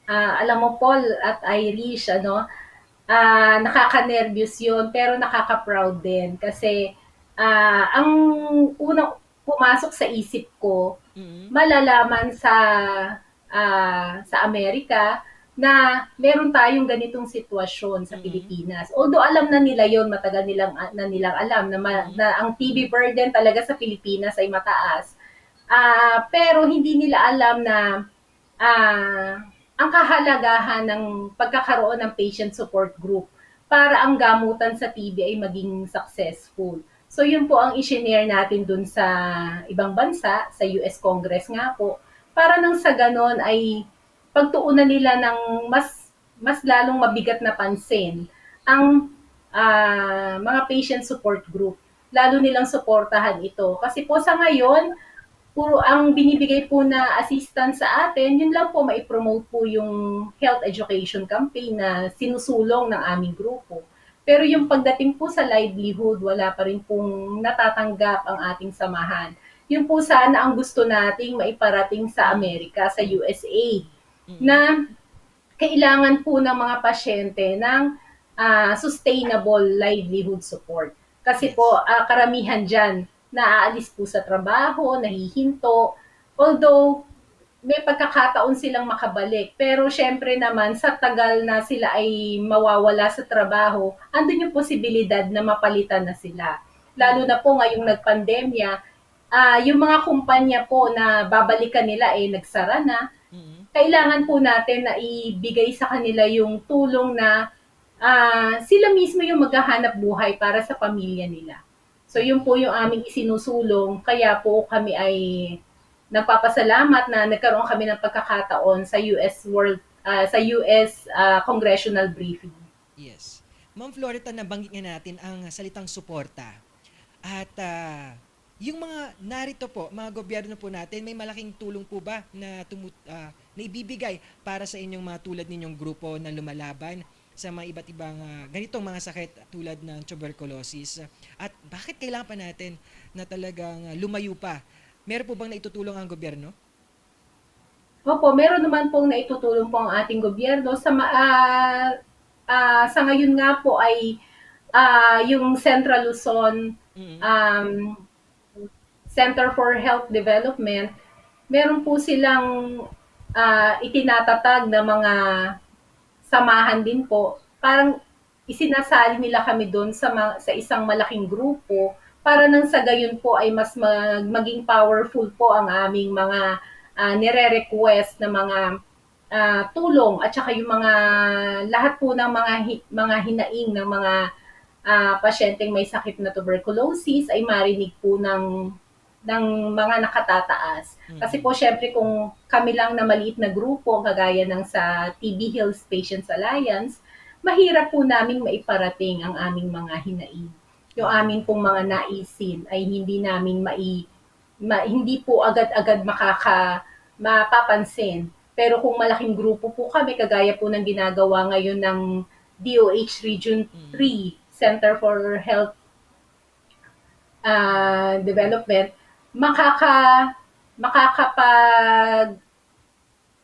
Alam mo, Paul at Irish, nakaka-nervous yun, pero nakaka-proud din. Kasi ang unang pumasok sa isip ko, malalaman sa Amerika na meron tayong ganitong sitwasyon sa Pilipinas. Although alam na nila yon, matagal na nilang alam na ang TB burden talaga sa Pilipinas ay mataas. Pero hindi nila alam na ang kahalagahan ng pagkakaroon ng patient support group para ang gamutan sa TB ay maging successful. So yun po ang i-share natin dun sa ibang bansa, sa US Congress nga po, para nang sa ganon ay pagtuunan nila ng mas lalong mabigat na pansin ang mga patient support group. Lalo nilang suportahan ito. Kasi po sa ngayon, puro ang binibigay po na assistance sa atin, yun lang po maipromote po yung health education campaign na sinusulong ng aming grupo. Pero yung pagdating po sa livelihood, wala pa rin pong natatanggap ang ating samahan. Yun po sana ang gusto nating maiparating sa Amerika, sa USA, na kailangan po ng mga pasyente ng sustainable livelihood support. Kasi po, karamihan dyan, naaalis po sa trabaho, nahihinto. Although, may pagkakataon silang makabalik. Pero syempre naman, sa tagal na sila ay mawawala sa trabaho, andun yung posibilidad na mapalitan na sila. Lalo na po ngayong nagpandemya, yung mga kumpanya po na babalikan nila nagsara na. kailangan po natin na ibigay sa kanila yung tulong na sila mismo yung maghahanap buhay para sa pamilya nila. So yun po yung aming isinusulong, kaya po kami ay nagpapasalamat na nagkaroon kami ng pagkakataon sa US congressional briefing. Yes. Ma'am Florita, nabanggit nga natin ang salitang suporta. At yung mga narito po, mga gobyerno po natin, may malaking tulong po ba na ibibigay para sa inyong mga tulad ninyong grupo na lumalaban sa mga iba't ibang ganitong mga sakit tulad ng tuberculosis? At bakit kailangan pa natin na talagang lumayo pa? Meron po bang naitutulong ang gobyerno? Opo, meron naman pong naitutulong po ang ating gobyerno. Sa ngayon nga po ay yung Central Luzon Center for Health Development, meron po silang itinatatag na mga samahan din po. Parang isinasali nila kami doon sa isang malaking grupo para nang sa gayon po ay mas maging powerful po ang aming mga nire-request na mga tulong at saka yung mga lahat po ng mga hinaing ng mga pasyenteng may sakit na tuberculosis ay marinig po ng mga nakatataas. Kasi po syempre kung kami lang na maliit na grupo kagaya ng sa TB Hills Patients Alliance, mahirap po namin maiparating ang aming mga hinaing. Yung amin pong mga naisin ay hindi namin hindi po agad-agad mapapansin. Pero kung malaking grupo po kami, kagaya po ng ginagawa ngayon ng DOH Region 3, Center for Health Development,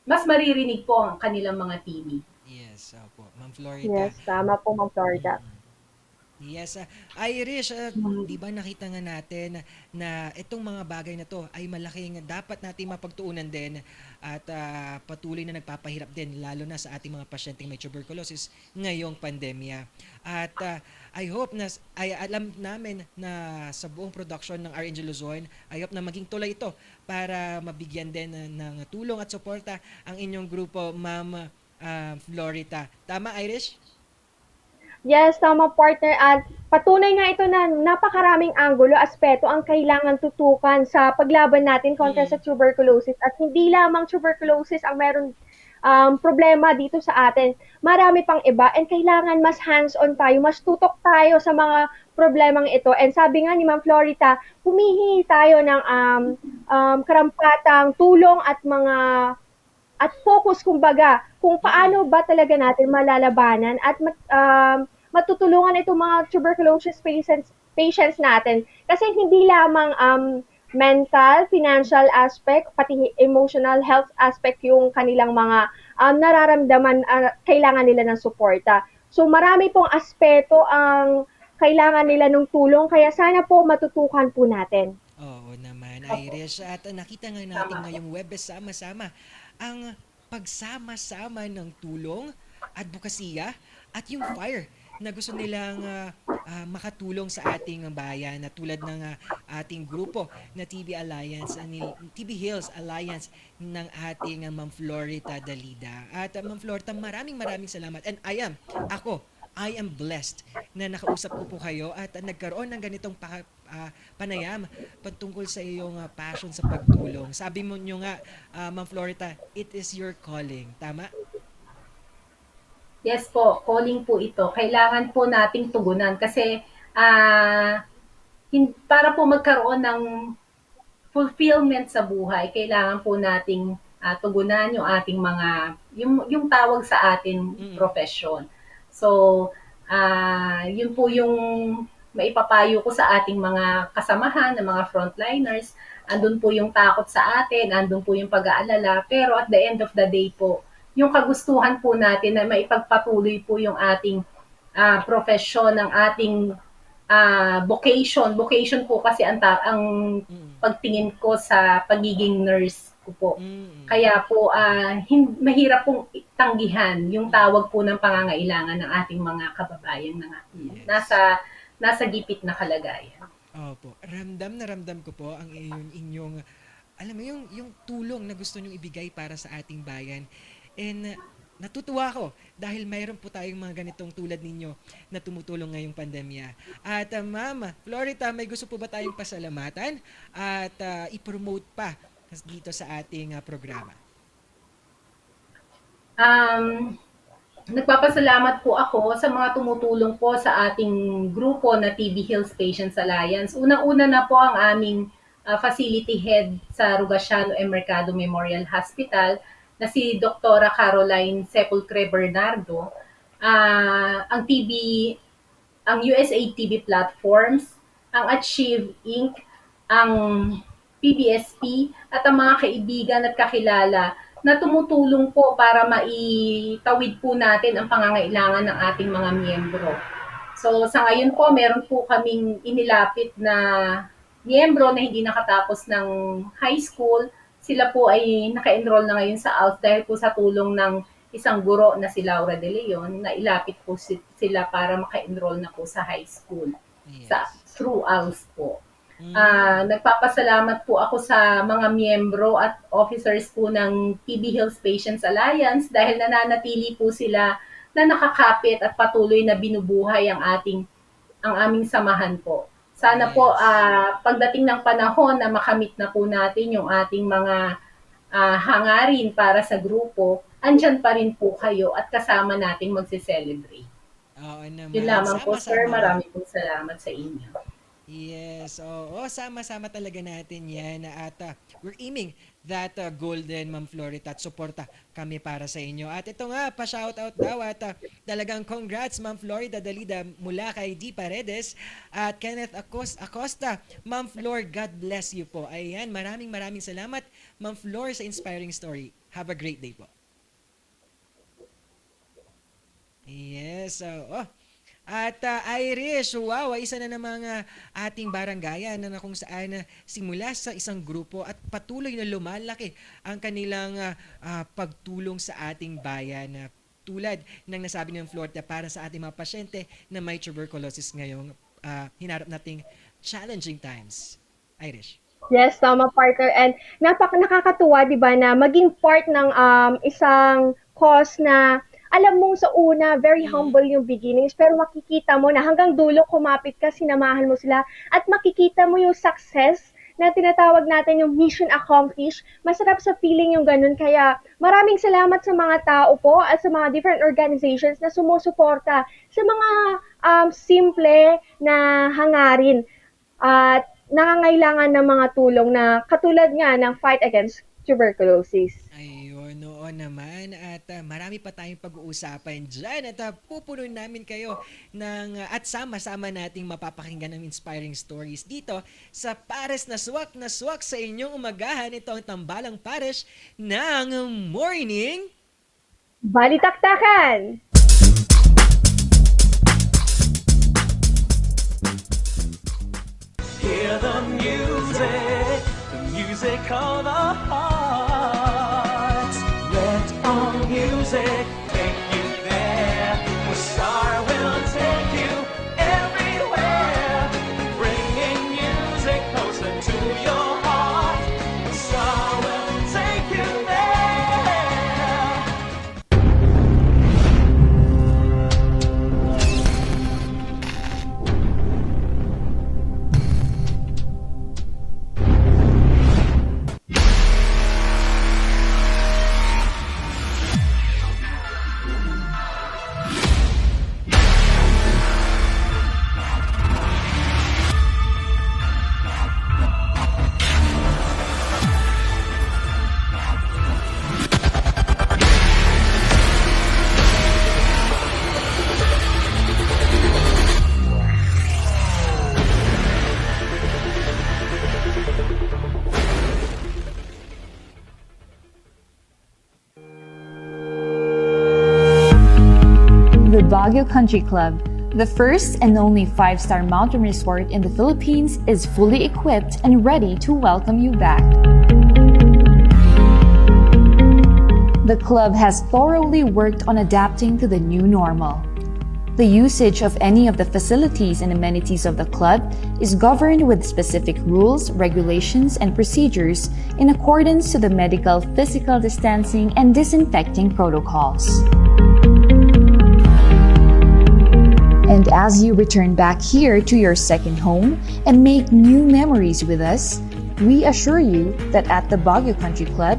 mas maririnig po ang kanilang mga TB. Yes, opo. Ma'am Florita. Yes, tama po, Ma'am Florita. Yes, Irish, di ba nakita nga natin na itong mga bagay na to ay malaking dapat natin mapagtuunan din at patuloy na nagpapahirap din lalo na sa ating mga pasyenteng may tuberculosis ngayong pandemya. At I hope na alam namin na sa buong production ng RNG Luzon, I hope na maging tulay ito para mabigyan din ng tulong at suporta ang inyong grupo, Ma'am Florita. Tama, Irish? Yes, tama partner. At patunay nga ito na napakaraming anggulo, aspeto ang kailangan tutukan sa paglaban natin kontra sa tuberculosis. At hindi lamang tuberculosis ang meron problema dito sa atin. Marami pang iba and kailangan mas hands-on tayo, mas tutok tayo sa mga problemang ito. And sabi nga ni Ma'am Florita, humihingi tayo ng karampatang tulong at focus kumbaga kung paano ba talaga natin malalabanan at matutulungan itong mga tuberculosis patients natin. Kasi hindi lamang mental, financial aspect, pati emotional health aspect yung kanilang mga nararamdaman, kailangan nila ng suporta. So marami pong aspeto ang kailangan nila ng tulong, kaya sana po matutukan po natin. Oo naman, Irish. At nakita nga natin ngayong Webes sama-sama ang pagsama-sama ng tulong, advokasya, at yung fire na gusto nilang makatulong sa ating bayan na tulad ng ating grupo na TB Alliance, TB Hills Alliance ng ating Ma'am Florita Dalida. At Ma'am Florita, maraming salamat. And I am blessed na nakausap ko po kayo at nagkaroon ng ganitong panayam patungkol sa iyong passion sa pagtulong. Sabi mo nyo nga, Ma'am Florita, it is your calling. Tama? Yes po, calling po ito. Kailangan po nating tugunan kasi para po magkaroon ng fulfillment sa buhay, kailangan po nating tugunan yung ating yung tawag sa ating profession. So, yun po yung maipapayo ko sa ating mga kasamahan, ng mga frontliners. Andun po yung takot sa atin, andun po yung pag-aalala, pero at the end of the day po, yung kagustuhan po natin na maipagpatuloy po yung ating profession, ng ating vocation. Vocation po kasi ang pagtingin ko sa pagiging nurse ko po. Kaya po, mahirap pong tanggihan yung tawag po ng pangangailangan ng ating mga kababayan na nasa gipit na kalagayan. Opo. Ramdam ko po ang inyong alam mo yung tulong na gusto nyong ibigay para sa ating bayan. And natutuwa ako dahil mayroon po tayong mga ganitong tulad ninyo na tumutulong ngayong pandemya. At Ma'am Florita, may gusto po ba tayong pasalamatan at i-promote pa dito sa ating programa? Nagpapasalamat po ako sa mga tumutulong po sa ating grupo na TB Hills Patients Alliance. Unang-una na po ang aming facility head sa Rugasiano M. Mercado Memorial Hospital na si Dr. Caroline Sepulcre Bernardo. Ang USAID TB Platforms, ang Achieve Inc., ang PBSP at ang mga kaibigan at kakilala na tumutulong po para maitawid po natin ang pangangailangan ng ating mga miyembro. So sa ngayon po, meron po kaming inilapit na miyembro na hindi nakatapos ng high school. Sila po ay naka-enroll na ngayon sa ALS dahil po sa tulong ng isang guro na si Laura De Leon na ilapit po sila para maka-enroll na po sa high school through ALS po. Nagpapasalamat po ako sa mga miyembro at officers po ng TB Hills Patients Alliance dahil nananatili po sila na nakakapit at patuloy na binubuhay ang aming samahan po. Sana po pagdating ng panahon na makamit na po natin yung ating mga hangarin para sa grupo, andyan pa rin po kayo at kasama nating magse-celebrate. Oo naman. Yun lamang po, sir. Maraming po salamat sa inyo. Yes, sama-sama talaga natin yan at we're aiming that golden, Ma'am Florita, at suporta kami para sa inyo. At ito nga, pa-shoutout daw at talagang congrats, Ma'am Florida Dalida mula kay D. Paredes at Kenneth Acosta. Ma'am Flor, God bless you po. Ayan, maraming salamat, Ma'am Flor, sa inspiring story. Have a great day po. Yes, at Irish, wow, isa na namang ating barangayan na kung saan simula sa isang grupo at patuloy na lumalaki ang kanilang pagtulong sa ating bayan. Tulad ng nasabi ng Florida para sa ating mga pasyente na may tuberculosis ngayong hinarap nating challenging times. Irish. Yes, tama, partner. And nakakatuwa, di ba, na maging part ng isang cause na alam mong sa una, very humble yung beginnings, pero makikita mo na hanggang dulo kumapit ka, sinamahan mo sila, at makikita mo yung success na tinatawag natin yung mission accomplished. Masarap sa feeling yung ganun. Kaya maraming salamat sa mga tao po at sa mga different organizations na sumusuporta sa mga simple na hangarin at nangangailangan ng mga tulong na katulad nga ng fight against tuberculosis. Ayun, noon naman at marami pa tayong pag-uusapan dyan at pupunuin namin kayo at sama-sama nating mapapakinggan ng inspiring stories dito sa Pares na swak sa inyong umagahan. Ito ang Tambalang Pares ng Morning Balitaktakan! Hear the music of the heart. Let our music take you there. Where Star will take you everywhere. Bringing music closer to your heart. Star will take you there. The Baguio Country Club, the first and only 5-star mountain resort in the Philippines, is fully equipped and ready to welcome you back. The club has thoroughly worked on adapting to the new normal. The usage of any of the facilities and amenities of the club is governed with specific rules, regulations, and procedures in accordance to the medical, physical distancing, and disinfecting protocols. And as you return back here to your second home and make new memories with us, we assure you that at the Baguio Country Club,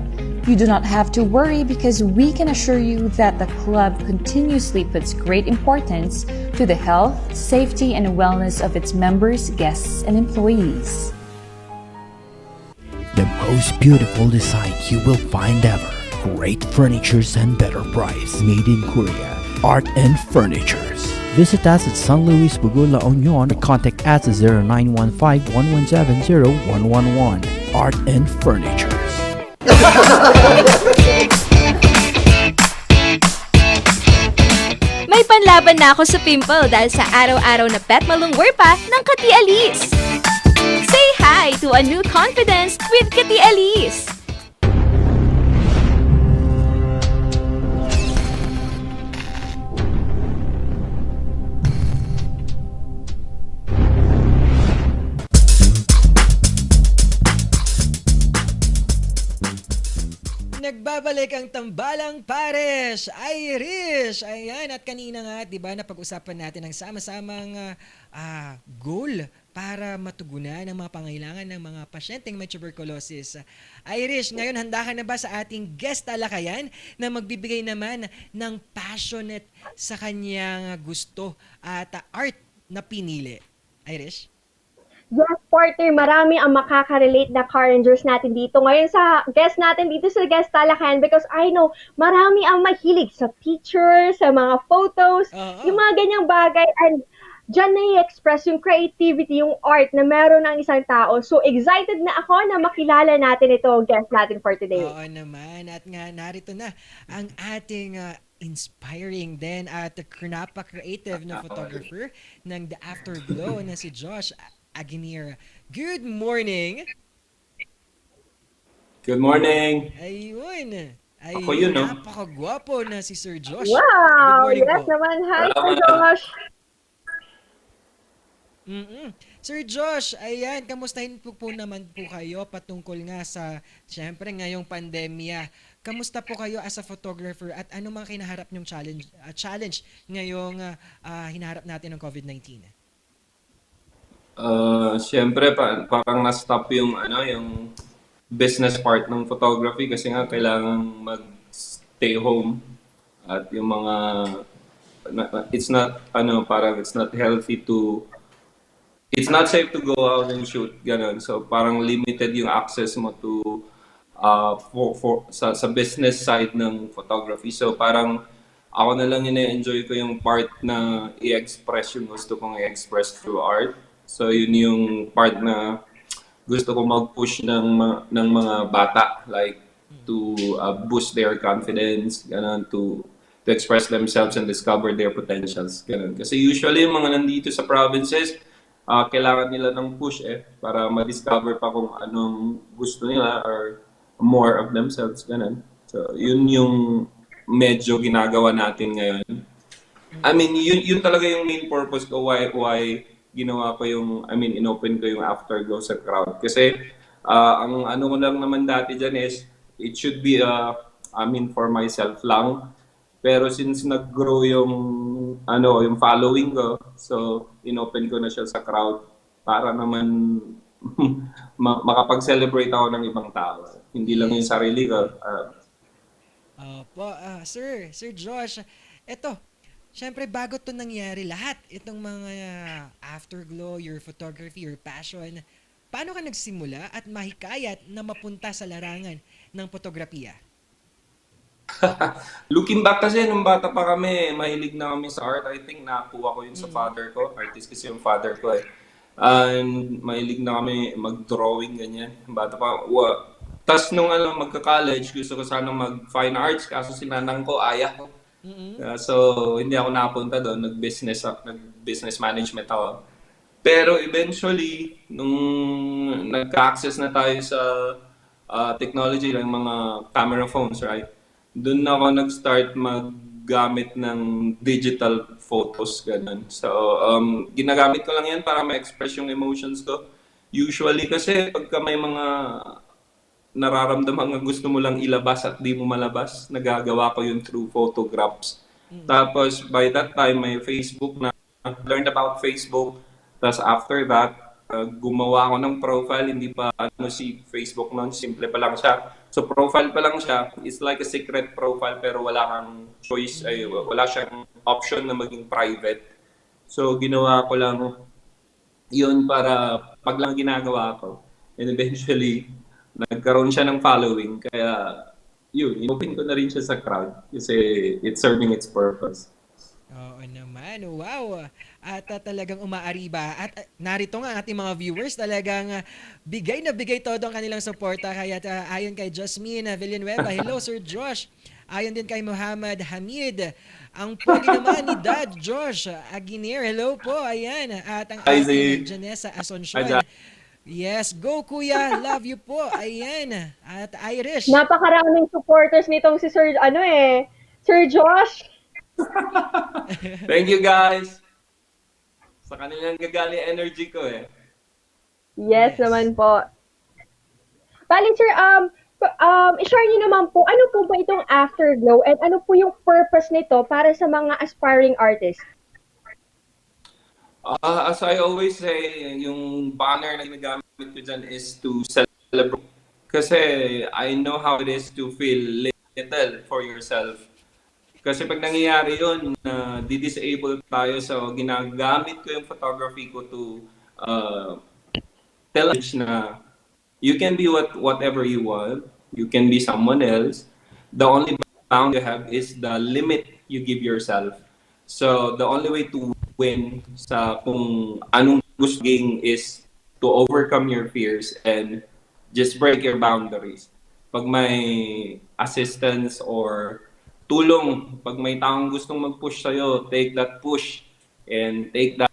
you do not have to worry because we can assure you that the club continuously puts great importance to the health, safety, and wellness of its members, guests, and employees. The most beautiful design you will find ever. Great furnitures and better price. Made in Korea. Art and Furnitures. Visit us at San Luis Bugo, La Union, or contact us at 0915-117-0111. Art and Furnitures. May panlaban na ako sa pimple dahil sa araw-araw na pet malungwer pa ng Kati Alice. Say hi to a new confidence with Kati Alice. Nagbabalik ang tambalang pares, Irish. Ayan, at kanina nga, 'di ba, napag-usapan natin ang sama-samang goal para matugunan ang mga pangailangan ng mga pasyenteng may tuberculosis. Irish, ngayon handa ka na ba sa ating guest talakayan na magbibigay naman ng passionate sa kanyang gusto at art na pinili? Irish? Yes, partner, marami ang makaka-relate na car rangers natin dito. Ngayon sa guest natin dito sa guest talakayan because I know marami ang mahilig sa pictures, sa mga photos, yung mga ganyang bagay. And dyan na i-express yung creativity, yung art na meron ng isang tao. So excited na ako na makilala natin ito, guest natin for today. Oo naman. At nga, narito na ang ating inspiring din at napaka-creative na photographer ng The Afterglow na si Josh Aguinir. Good morning! Good morning! Ayun! Ako yun, no? Napakagwapo na si Sir Josh. Wow! Good morning Yes po. naman. Hi, Sir Josh! Sir Josh, ayan, kamustahin po naman po kayo patungkol nga sa, syempre, ngayong pandemya. Kamusta po kayo as a photographer at ano mga kinaharap nyong challenge ngayong hinaharap natin ng COVID-19? Siyempre parang na-stop yung yung business part ng photography kasi nga kailangan mag-stay home at yung mga it's not safe to go out and shoot ganun. So parang limited yung access mo to sa business side ng photography. So parang ako na lang ina-enjoy ko yung part na i-express yung gusto kong i-express through art. So yun yung part na gusto ko mag-push ng mga bata, like to boost their confidence, ganun, to express themselves and discover their potentials, ganun. Kasi usually yung mga nandito sa provinces, kailangan nila ng push para ma-discover pa kung anong gusto nila or more of themselves, ganun. So yun yung medyo ginagawa natin ngayon. I mean, yun talaga yung main purpose ko why ginawa ko inopen ko yung Afterglow sa crowd. Kasi, ang ano ko lang naman dati dyan is, it should be, for myself lang. Pero since nag-grow yung following ko, so, inopen ko na siya sa crowd para naman makapag-celebrate ako ng ibang tao. Hindi lang yung sarili ko. Sir Josh, eto, siyempre, bago to nangyari lahat, itong mga Afterglow, your photography, your passion, paano ka nagsimula at mahikayat na mapunta sa larangan ng fotografiya? Looking back kasi, nung bata pa kami, mahilig na kami sa art. I think nakuha ko yun sa father ko. Artist kasi yung father ko And mahilig na kami mag-drawing, ganyan. Bata pa. Tapos nung magka-college, gusto ko sana mag-fine arts, kaso sinanang ko, ayaw. So, hindi ako napunta doon. Nag-business management ako. Pero eventually, nung nagka-access na tayo sa technology, like mga camera phones, right? Doon ako nag-start gamit ng digital photos, ganun. So, ginagamit ko lang yan para ma-express yung emotions ko. Usually kasi pagka may mga nararamdaman nga gusto mo lang ilabas at di mo malabas, nagagawa ko yun through photographs. Tapos by that time, may Facebook na, learned about Facebook. Tapos after that, gumawa ako ng profile, hindi pa si Facebook noon, simple pa lang siya. So profile pa lang siya, it's like a secret profile pero wala kang choice, wala siyang option na maging private. So ginawa ko lang yun para pag lang ginagawa ko. And eventually, nagkaroon siya ng following. Kaya yun, inopen ko na rin siya sa crowd kasi it's serving its purpose. Oo naman, wow. At talagang umaariba. At narito nga ang ating mga viewers, talagang bigay na bigay todo ang kanilang suporta. Kaya ayon kay Jasmine Villanueva, hello Sir Josh. Ayon din kay Muhammad Hamid, ang pogi naman ni Dad Josh Aguiner, hello po, ayan. At ang ating Janessa Asuncion. Yes, go kuya, love you po, ayan. At Irish. Napakaraming supporters nitong si Sir, Sir Josh. Thank you guys. Sa kanilang gagali energy ko eh. Yes naman po. Bali sir, i-share niyo naman po, ano po ba itong Afterglow and ano po yung purpose nito para sa mga aspiring artists? As I always say, yung banner na ginagamit ko dyan is to celebrate. Kasi I know how it is to feel little for yourself. Kasi pag nangyayari yun, di-disable tayo, so ginagamit ko yung photography ko to tell us na you can be whatever you want, you can be someone else. The only bound you have is the limit you give yourself. So the only way to win sa kung anong gusto game is to overcome your fears and just break your boundaries. Pag may assistance or tulong, pag may taong gustong mag-push sa'yo, take that push and take that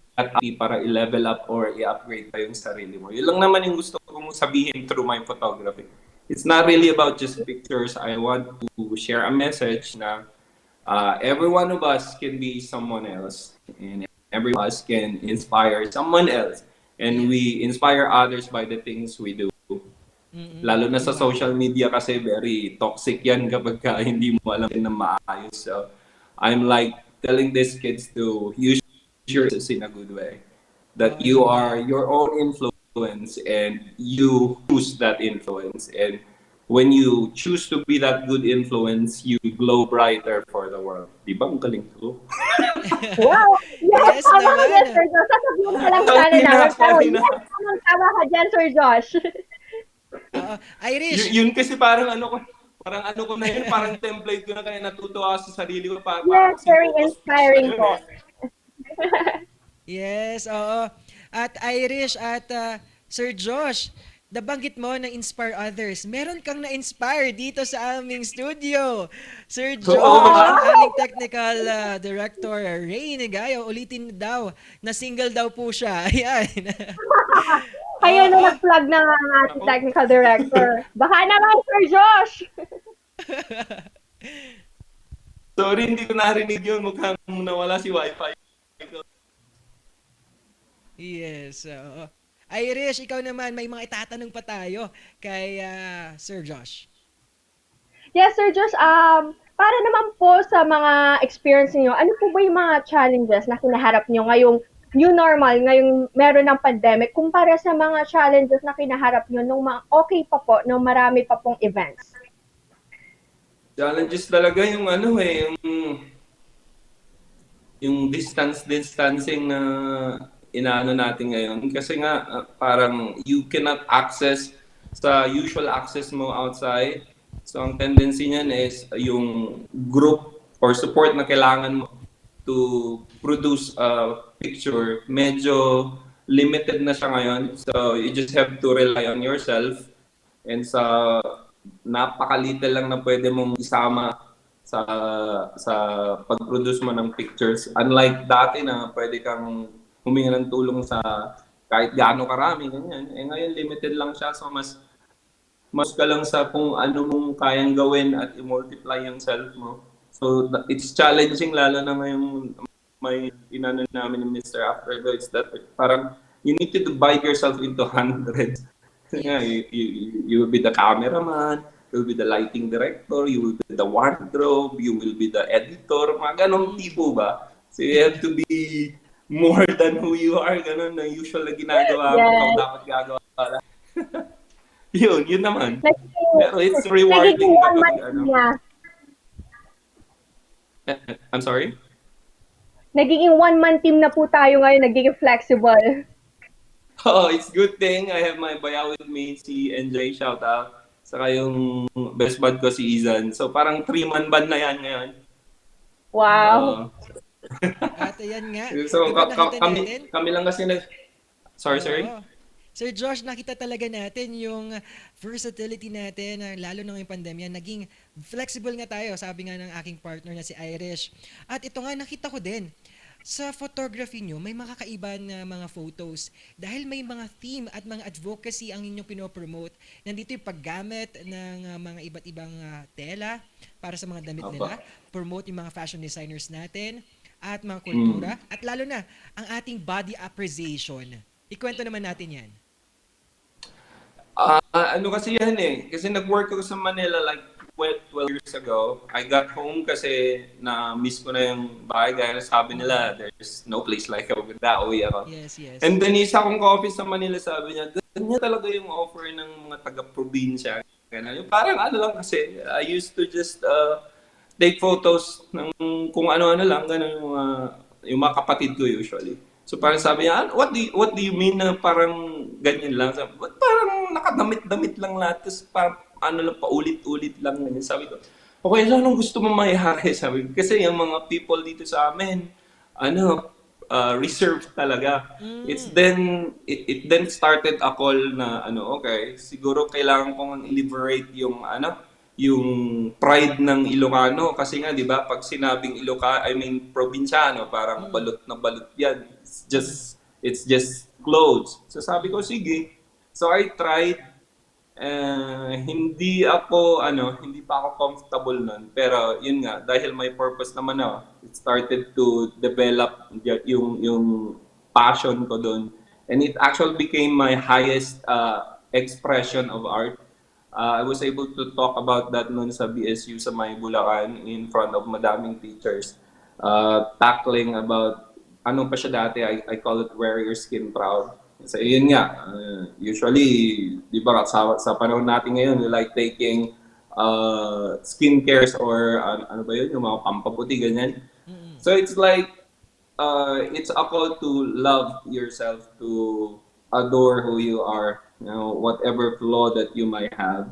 para i-level up or i-upgrade pa yung sarili mo. Yun lang naman yung gusto kong sabihin through my photography. It's not really about just pictures. I want to share a message na every one of us can be someone else and every one of us can inspire someone else. And we inspire others by the things we do. Lalo na sa social media kasi very toxic yan kapag hindi mo alam na maayos. So I'm like telling these kids to use your in a good way. That you are your own influence and you choose that influence. And when you choose to be that good influence, you glow brighter for the world. Di ba? Ang galing ko. Wow! Yes, tama ka dyan, naman. Sir Josh. Sasabihin ka lang sana namin. Pero yes, tama ka dyan, Sir Josh. Irish. Yun kasi parang ano ko na yun, parang template ko na kaya natutuwa ako sa sarili ko. Yes, very inspiring po. Yes, oo. At Irish at Sir Josh, nabanggit mo na inspire others. Meron kang na-inspire dito sa aming studio. Sir Josh, aming technical director, Ray Negayo, ulitin daw na single daw po siya. Ayan. Kayo na nag-plug ng ating technical director. Baka naman, Sir Josh! Sorry, hindi ko narinig yun. Mukhang nawala si Wi-Fi. Yes. Irish, ikaw naman, may mga itatanong pa tayo kay Sir Josh. Yes, Sir Josh. Para naman po sa mga experience niyo, ano po ba yung mga challenges na kinaharap niyo ngayong new normal, ngayong meron ng pandemic, kumpara sa mga challenges na kinaharap nyo nung okay pa po, nung marami pa pong events? Challenges talaga yung yung distancing na inaano natin ngayon. Kasi nga, parang you cannot access sa usual access mo outside. So, ang tendency niyan is yung group or support na kailangan mo to produce a picture, medyo limited na siya ngayon. So, you just have to rely on yourself. And sa napakalitil lang na pwede mong isama sa pag-produce mo ng pictures. Unlike dati na pwede kang humingi ng tulong sa kahit gaano karami, ganyan. Eh ngayon, limited lang siya. So, mas ka lang sa kung ano mong kayang gawin at i-multiply yung self mo. So it's challenging lalo na ngayong may inano namin ni Mr. Afterglow. It's that parang you need to divide yourself into hundreds. You will be the cameraman, you will be the lighting director, you will be the wardrobe, you will be the editor, mga ganong tipo ba? So you have to be more than who you are, ganun na usual na ginagawa mo, ikaw dapat gagawa para. yun naman. Pero it's rewarding kapag ano. I'm sorry? Nagiging one-man team na po tayo ngayon, nagiging flexible. Oh, it's good thing I have my baya with me, si NJ, shout out. Saka yung best bud ko si Izan. So parang 3-man band na yan ngayon. Wow. At ayan nga. So Diba nakita kami lang kasi Sorry. Sir Josh, nakita talaga natin yung versatility natin, lalo na ngayong pandemya, naging flexible nga tayo, sabi nga ng aking partner na si Irish. At ito nga, nakita ko din, sa photography nyo, may makakaiba na mga photos. Dahil may mga theme at mga advocacy ang inyong pinopromote. Nandito yung paggamit ng mga iba't ibang tela para sa mga damit nila. Promote yung mga fashion designers natin at mga kultura. At lalo na, ang ating body appreciation. Ikwento naman natin yan. Ano kasi yan eh. Kasi nag-work ako sa Manila like 12 years ago. I got home kasi na-miss ko na yung bahay. Gaya sabi nila, there's no place like home. Uwi ako. Yes. And then isa akong ka-office sa Manila, sabi niya, ganyan talaga yung offer ng mga taga-probinsya. Yung parang ano lang kasi, I used to just take photos ng kung ano-ano lang. Ganun yung mga kapatid ko usually. So parang sabi niya, what do you mean na parang ganyan lang? Sabi, parang nakadamit-damit lang lahat. Tapos parang ano lang, paulit-ulit lang. Sabi ko, okay, anong gusto mo mayari? Sabi ko, kasi yung mga people dito sa amin, reserved talaga. It then started a call na okay, siguro kailangan kong i-liberate yung pride ng Ilocano kasi nga 'di ba pag sinabing probinsyano parang balot na balot 'yan. It's just clothes. So sabi ko sige. So I tried hindi pa ako comfortable nun. Pero yun nga, dahil may purpose naman ako, it started to develop yung passion ko doon. And it actually became my highest expression of art. I was able to talk about that noon sa BSU sa May Bulacan in front of madaming teachers. Tackling about, ano pa siya dati, I call it wear your skin proud. So yun nga, usually, di ba sa panahon natin ngayon, we like taking skincares or ano ba yun, yung mga pampaputi, ganyan. So it's like, it's a call to love yourself, to adore who you are, whatever flaw that you might have.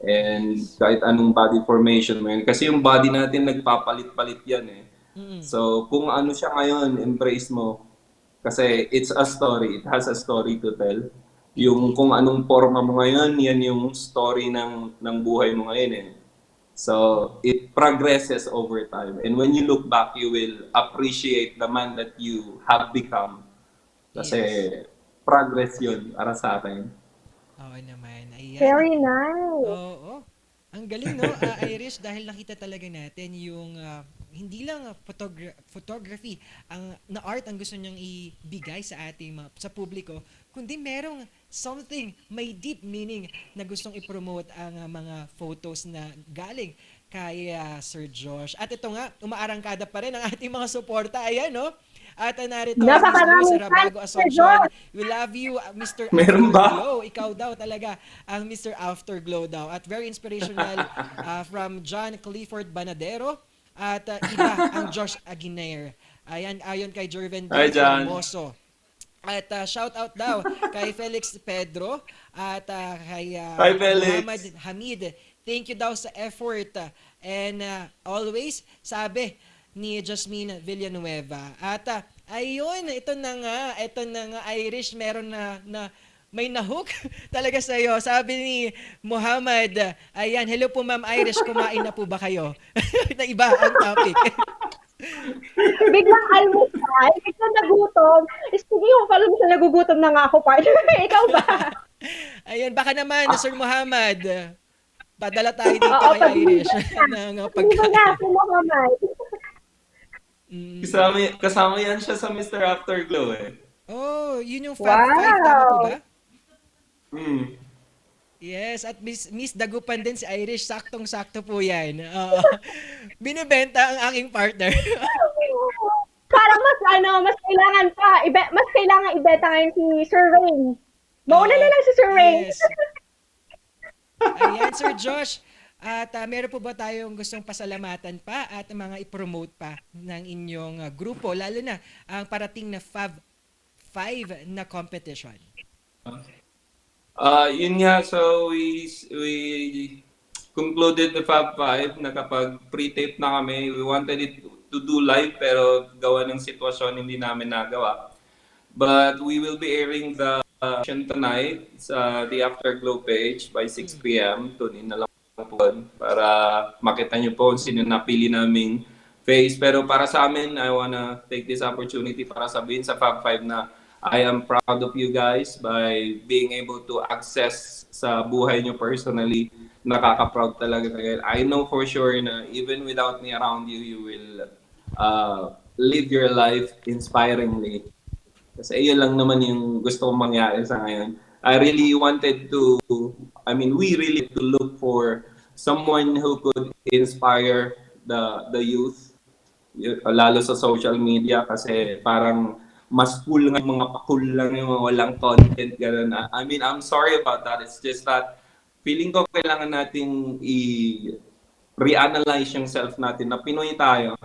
And kahit anong body formation mo yan. Kasi yung body natin nagpapalit-palit yan eh. So kung ano siya ngayon, embrace mo. Kasi it's a story. It has a story to tell. Yung kung anong forma mo ngayon, yan yung story ng buhay mo ngayon eh. So it progresses over time. And when you look back, you will appreciate the man that you have become. Kasi progress yun para sa akin. Oo naman. Ayan. Very nice. Oo. Ang galing, no? Irish, dahil nakita talaga natin yung hindi lang photography na art ang gusto niyang ibigay sa ating sa publiko, kundi merong something, may deep meaning na gustong i-promote ang mga photos na galing kay Sir Josh. At ito nga, umaarangkada pa rin ang ating mga suporta. Ayan, no? At narito si Rabago Asuncion. We love you, Mr. Afterglow. Ikaw daw talaga ang Mr. Afterglow daw. At very inspirational from John Clifford Banadero. At iba ang Josh Aguinair. Ayon kay Jerven Hermoso. At shout out daw kay Felix Pedro at kay Muhammad Hamid. Thank you daw sa effort. And always, sabi ni Jasmine Villanueva. At ayun, ito na nga Irish, meron na may nahook talaga sa iyo. Sabi ni Muhammad, ayan, hello po Ma'am Irish, kumain na po ba kayo? Na iba ang topic. Biglang almusal, biglang nagutom. Sige, pala mo sa nagugutom na nga ako, partner. Ikaw ba? Ayan, baka naman, Sir Muhammad. Padala tayo dito Oo, kay Irish ng Hindi mo pagkain. na, kumakamay. Kasama yan siya sa Mr. Afterglow eh. Oh, yun yung Fab 5, tama po ba? Yes, at Miss Dagupan din si Irish, saktong-sakto po yan. Binibenta ang aking partner. Parang mas kailangan mas kailangan ibenta ngayon si Sir Rain. Mauna na lang si Sir Rain. Yes. Ayan, Sir Josh. At meron po ba tayong gustong pasalamatan pa at mga i-promote pa ng inyong grupo, lalo na ang parating na Fab 5 na competition? Yun nga, so we concluded the Fab 5 na kapag pre-tape na kami, we wanted it to do live pero gawa ng sitwasyon hindi namin nagawa. But we will be airing the tonight sa the Afterglow page by 6 p.m. Tune in na lang po para makita nyo po sino napili naming face. Pero para sa amin, I wanna take this opportunity para sabihin sa Fab 5 na I am proud of you guys by being able to access sa buhay nyo personally. Nakaka-proud talaga. I know for sure na even without me around you, you will live your life inspiringly. Kasi yun lang naman yung gusto kong mangyari sa ngayon. We really to look for someone who could inspire the youth, lalo sa social media kasi parang mas cool nga yung mga pa-cool lang yung mga walang content, gano'n. I'm sorry about that. It's just that feeling ko kailangan nating i-reanalyze yung self natin na Pinoy tayo.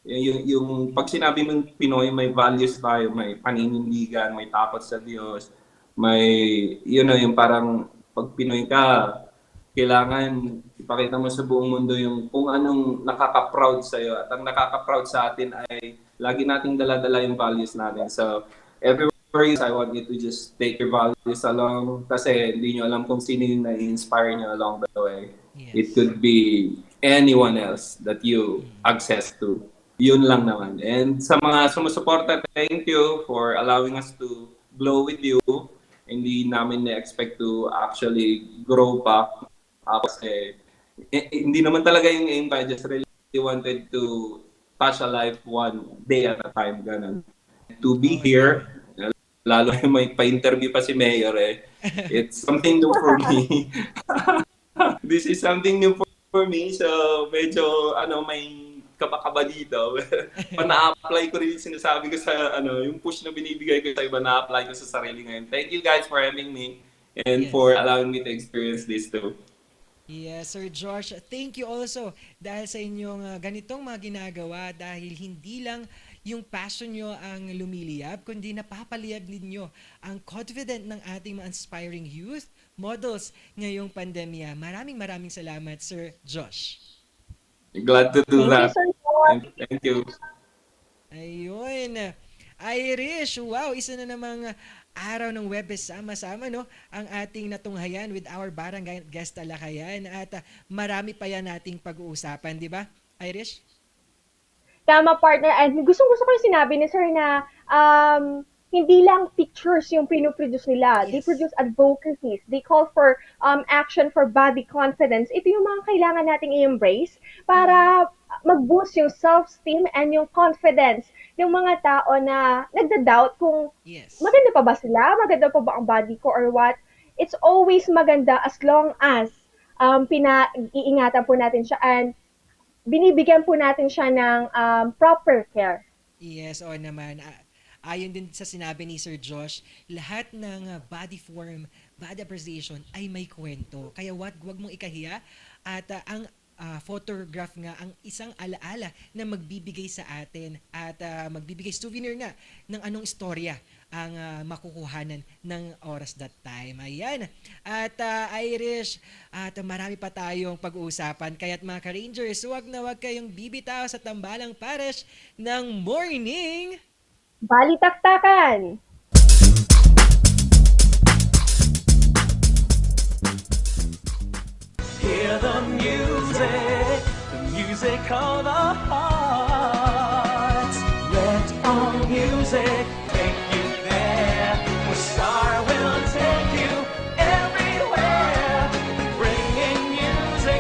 Yung pag sinabi mong Pinoy, may values tayo, may paninindigan, may takot sa Diyos, may, yung parang pag Pinoy ka, kailangan ipakita mo sa buong mundo yung kung anong nakaka-proud sa'yo. At ang nakaka-proud sa atin ay lagi nating dala-dala yung values natin. So, everywhere I want you to just take your values along kasi hindi nyo alam kung sino yung na-inspire nyo along the way. Yes. It could be anyone else that you access to. Yun lang naman. And sa mga sumusuporta, thank you for allowing us to glow with you. Hindi namin na-expect to actually grow pa. Kasi hindi naman talaga yung aim. I just really wanted to touch a life one day at a time. Ganun. To be here, lalo may pa-interview pa si Mayor it's something new for me. This is something new for me. So medyo may kabakaba dito. Na-apply ko rin sinasabi ko sa yung push na binibigay ko sa iba, na-apply ko sa sarili ngayon. Thank you guys for having me and for allowing me to experience this too. Yes, Sir Josh. Thank you also dahil sa inyong ganitong mga ginagawa dahil hindi lang yung passion nyo ang lumiliyab, kundi napapaliyab ninyo ang confident ng ating mga inspiring youth models ngayong pandemya. Maraming salamat, Sir Josh. Glad to do that. Thank you. Ayun. Irish, wow, isa na namang araw ng Webes sama-sama, no? Ang ating natunghayan with our barangay guest talakayan at marami pa yan nating pag-uusapan, di ba, Irish? Tama, partner. And gustong-gusto ko yung sinabi ni Sir na hindi lang pictures yung pinoproduce nila. Yes. They produce advocacies. They call for action for body confidence. Ito yung mga kailangan nating i-embrace para mag-boost yung self-esteem and yung confidence ng mga tao na nagda-doubt kung maganda pa ba sila, maganda pa ba ang body ko or what. It's always maganda as long as iingatan po natin siya and binibigyan po natin siya ng proper care. Yes, oo naman. Ayon din sa sinabi ni Sir Josh, lahat ng body form, body appreciation ay may kwento. Kaya wag mong ikahiya at ang photograph nga ang isang alaala na magbibigay sa atin at magbibigay souvenir nga ng anong istorya ang makukuhanan ng oras that time. Ayan. At Irish, at marami pa tayong pag-uusapan. Kaya't mga ka-Rangers, wag na wag kayong bibitaw sa Tambalang Parish ng morning Balitaktakan! Hear the music of the heart. Let all music take you there. The star will take you everywhere. Bringing music.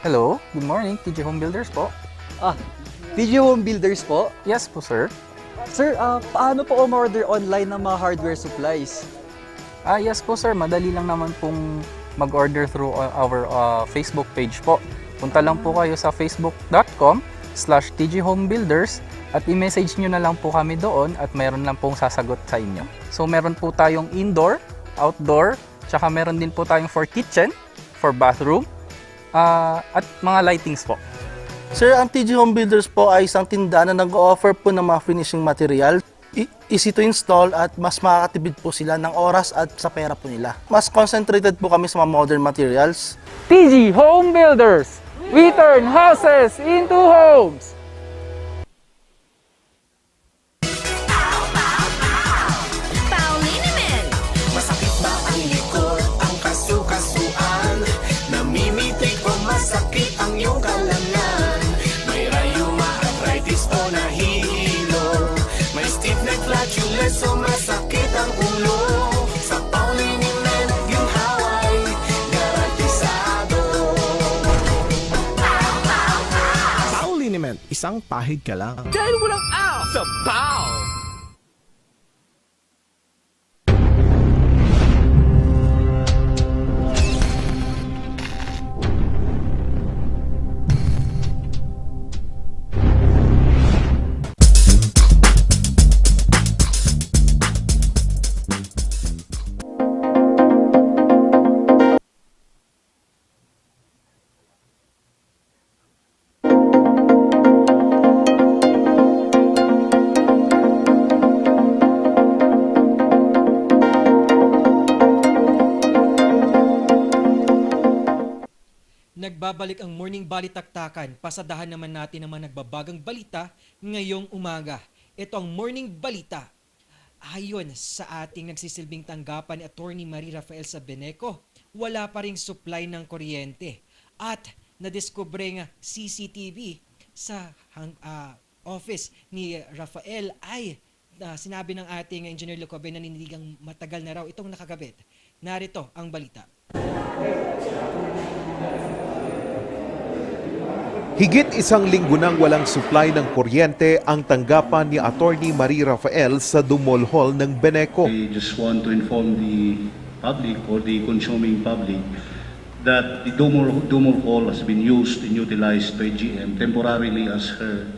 Hello, good morning, TG Home Builders po. TG Home Builders po? Yes po, sir. Sir, paano po umorder online ng mga hardware supplies? Yes po, sir. Madali lang naman pong mag-order through our Facebook page po. Punta lang po kayo sa facebook.com/tghomebuilders at i-message nyo na lang po kami doon at meron lang pong sasagot sa inyo. So meron po tayong indoor, outdoor, tsaka meron din po tayong for kitchen, for bathroom, at mga lightings po. Sir, ang TG Home Builders po ay isang tindahan na nag-offer po ng mga finishing material. Easy to install at mas makakatipid po sila ng oras at sa pera po nila. Mas concentrated po kami sa mga modern materials. TG Home Builders! We turn houses into homes! Masakit ba ang likod, ang kasu-kasuan? Namimitik o masakit ang iyong kalamnan? May rayuma, arthritis o nahihilo? May stiff neck, flatulence o masakit ang ulo? Sa Pauliniment, ginhaway, garantisado. Pauliniment, isang pahid ka lang. Dahil walang out sa Pau! Nagbabalik ang Morning Balitaktakan. Pasadahan naman natin ang mga nagbabagang balita ngayong umaga. Ito ang Morning Balita. Ayon sa ating nagsisilbing tanggapan ni Attorney Marie Rafael sa Beneco, wala pa ring supply ng kuryente. At nadiskubre nga CCTV sa office ni Rafael ay sinabi ng ating Engineer Lucobe na niniligang matagal na raw itong nakagabit. Narito ang balita. Higit isang linggo nang walang supply ng kuryente ang tanggapan ni Attorney Marie Rafael sa Dumol Hall ng Beneco. I just want to inform the public or the consuming public that the Dumol Hall has been used and utilized by GM temporarily as her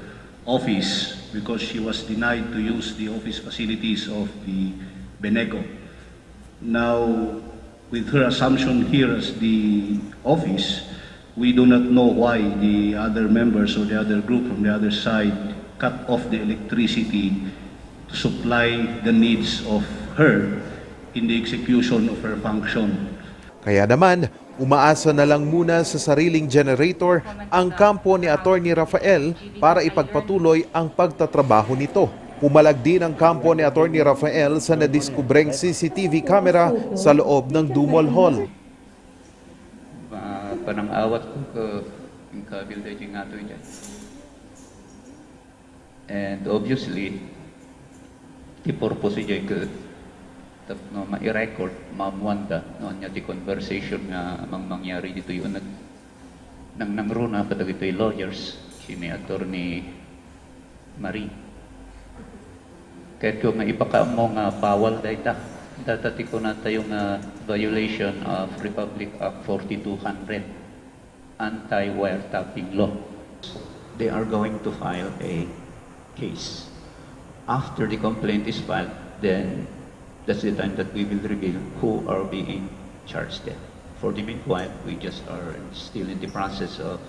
office because she was denied to use the office facilities of the Beneco. Now, with her assumption here as the office, we do not know why the other members or the other group from the other side cut off the electricity to supply the needs of her in the execution of her function. Kaya naman, umaasa na lang muna sa sariling generator ang kampo ni Attorney Rafael para ipagpatuloy ang pagtatrabaho nito. Pumalag din ang kampo ni Attorney Rafael sa nadiskubreng CCTV camera sa loob ng Dumol Hall. Panang awat ko yung kabilda yung nga ito dyan. And obviously, the purpose dyan ko no, ma-record, ma-mwanda no, niya di conversation nga mangyari dito yung nang runa pa ito yung lawyers, si ni Attorney Marie. Kahit ko maipakaam mo nga bawal dahil datati ko na tayong violation of Republic Act 4200 anti-wiretapping law. They are going to file a case. After the complaint is filed, then that's the time that we will reveal who are being charged then. For the meanwhile, we just are still in the process of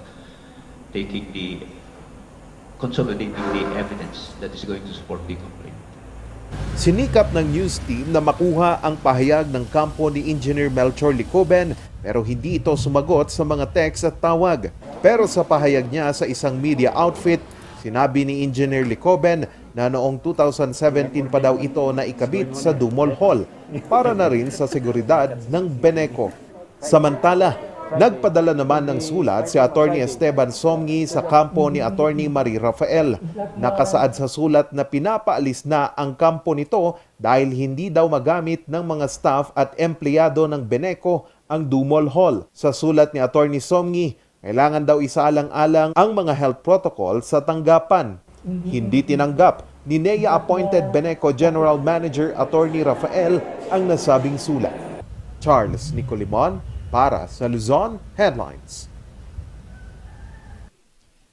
consolidating the evidence that is going to support the complaint. Sinikap ng news team na makuha ang pahayag ng kampo ni Engineer Melchor Licoben pero hindi ito sumagot sa mga text at tawag. Pero sa pahayag niya sa isang media outfit, sinabi ni Engineer Licoben na noong 2017 pa daw ito na ikabit sa Dumol Hall para na rin sa seguridad ng Beneco. Samantala, nagpadala naman ng sulat si Attorney Esteban Somgi sa kampo ni Attorney Marie Rafael. Nakasaad sa sulat na pinapaalis na ang kampo nito dahil hindi daw magamit ng mga staff at empleyado ng Beneco ang Dumol Hall. Sa sulat ni Attorney Somgi, Kailangan daw isaalang-alang ang mga health protocol sa tanggapan. Hindi tinanggap ni NEA-appointed Beneco General Manager Attorney Rafael ang nasabing sulat. Charles Nicolimon para sa Luzon Headlines.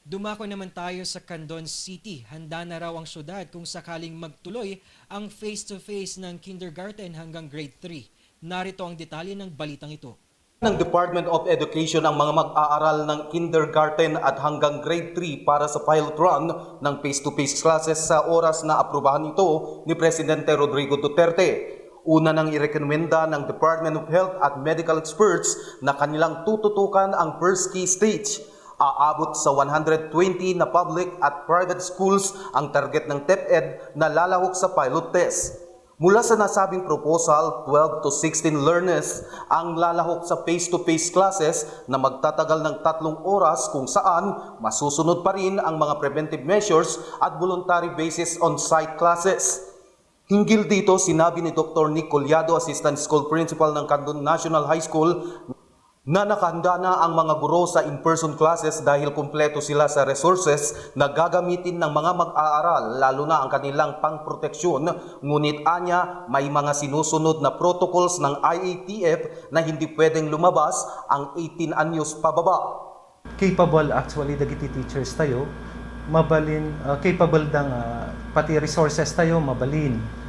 Dumako naman tayo sa Candon City. Handa na raw ang syudad kung sakaling magtuloy ang face-to-face ng kindergarten hanggang grade 3. Narito ang detalye ng balitang ito. Ng Department of Education ang mga mag-aaral ng kindergarten at hanggang grade 3 para sa pilot run ng face-to-face classes sa oras na aprubahan ito ni Presidente Rodrigo Duterte. Una nang irekomenda ng Department of Health at medical experts na kanilang tututukan ang first key stage. Aabot sa 120 na public at private schools ang target ng DepEd na lalahok sa pilot test. Mula sa nasabing proposal, 12 to 16 learners ang lalahok sa face-to-face classes na magtatagal ng 3 oras kung saan masusunod pa rin ang mga preventive measures at voluntary basis on-site classes. Hinggil dito, sinabi ni Dr. Nick Collado, Assistant School Principal ng Candon National High School, na nakahanda na ang mga guro sa in-person classes dahil kumpleto sila sa resources na gagamitin ng mga mag-aaral, lalo na ang kanilang pangproteksyon. Ngunit anya, may mga sinusunod na protocols ng IATF na hindi pwedeng lumabas ang 18 anyos pababa. Capable actually dagiti teachers tayo, mabalin, capable dang pati resources tayo, mabalin.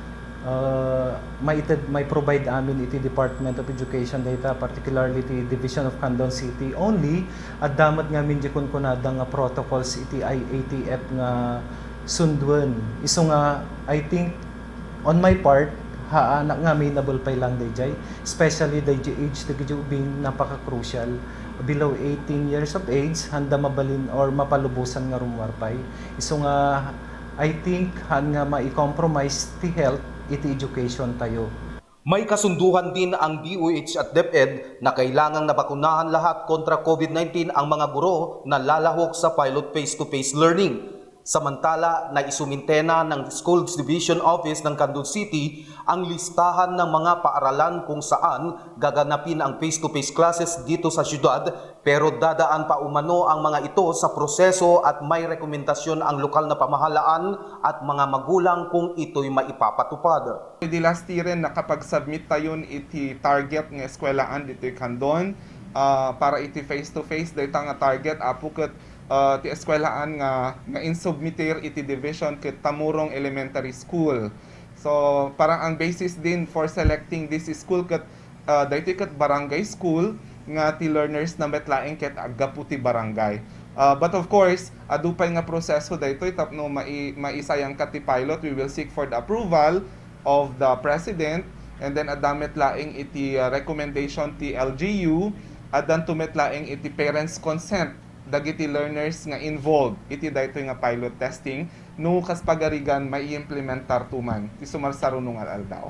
May provide amin iti Department of Education data, particularly iti Division of Candon City only, at damat nga min jikon kunadang nga protocols iti IATF nga sundwen. Iso nga, I think, on my part, haanak nga may nabulpay lang dayjay, especially dayjay age dagiti ubing napaka-crucial. Below 18 years of age, handa mabalin or mapalubusan nga rumwarpay. Iso nga, I think, han nga mai-compromise ti health iti education tayo. May kasunduhan din ang DOH at DepEd na kailangang nabakunahan lahat kontra COVID-19 ang mga guro na lalahok sa pilot face-to-face learning. Samantala, naisumintena ng Schools Division Office ng Candon City ang listahan ng mga paaralan kung saan gaganapin ang face-to-face classes dito sa syudad, pero dadaan pa umano ang mga ito sa proseso at may rekomendasyon ang lokal na pamahalaan at mga magulang kung ito'y maipapatupad. Di last year rin nakapag-submit tayo iti target ng eskwelahan dito Candon para iti face-to-face dito nga target apukot ti eskwelahan nga insubmitir iti division ket Tamurong Elementary School. So parang ang basis din for selecting this school ket daytoy ket barangay school nga ti learners na metlaeng ket aggapu ti barangay. But of course, adupay nga proseso daytoy tapno maisayang kat ti pilot, we will seek for the approval of the president and then adamet laeng iti recommendation ti LGU adan tumet laeng iti parents consent dagiti learners nga involved iti daytoy nga pilot testing no kas pagarigan maiimplementar tuman ti sumarsarunong aldaw.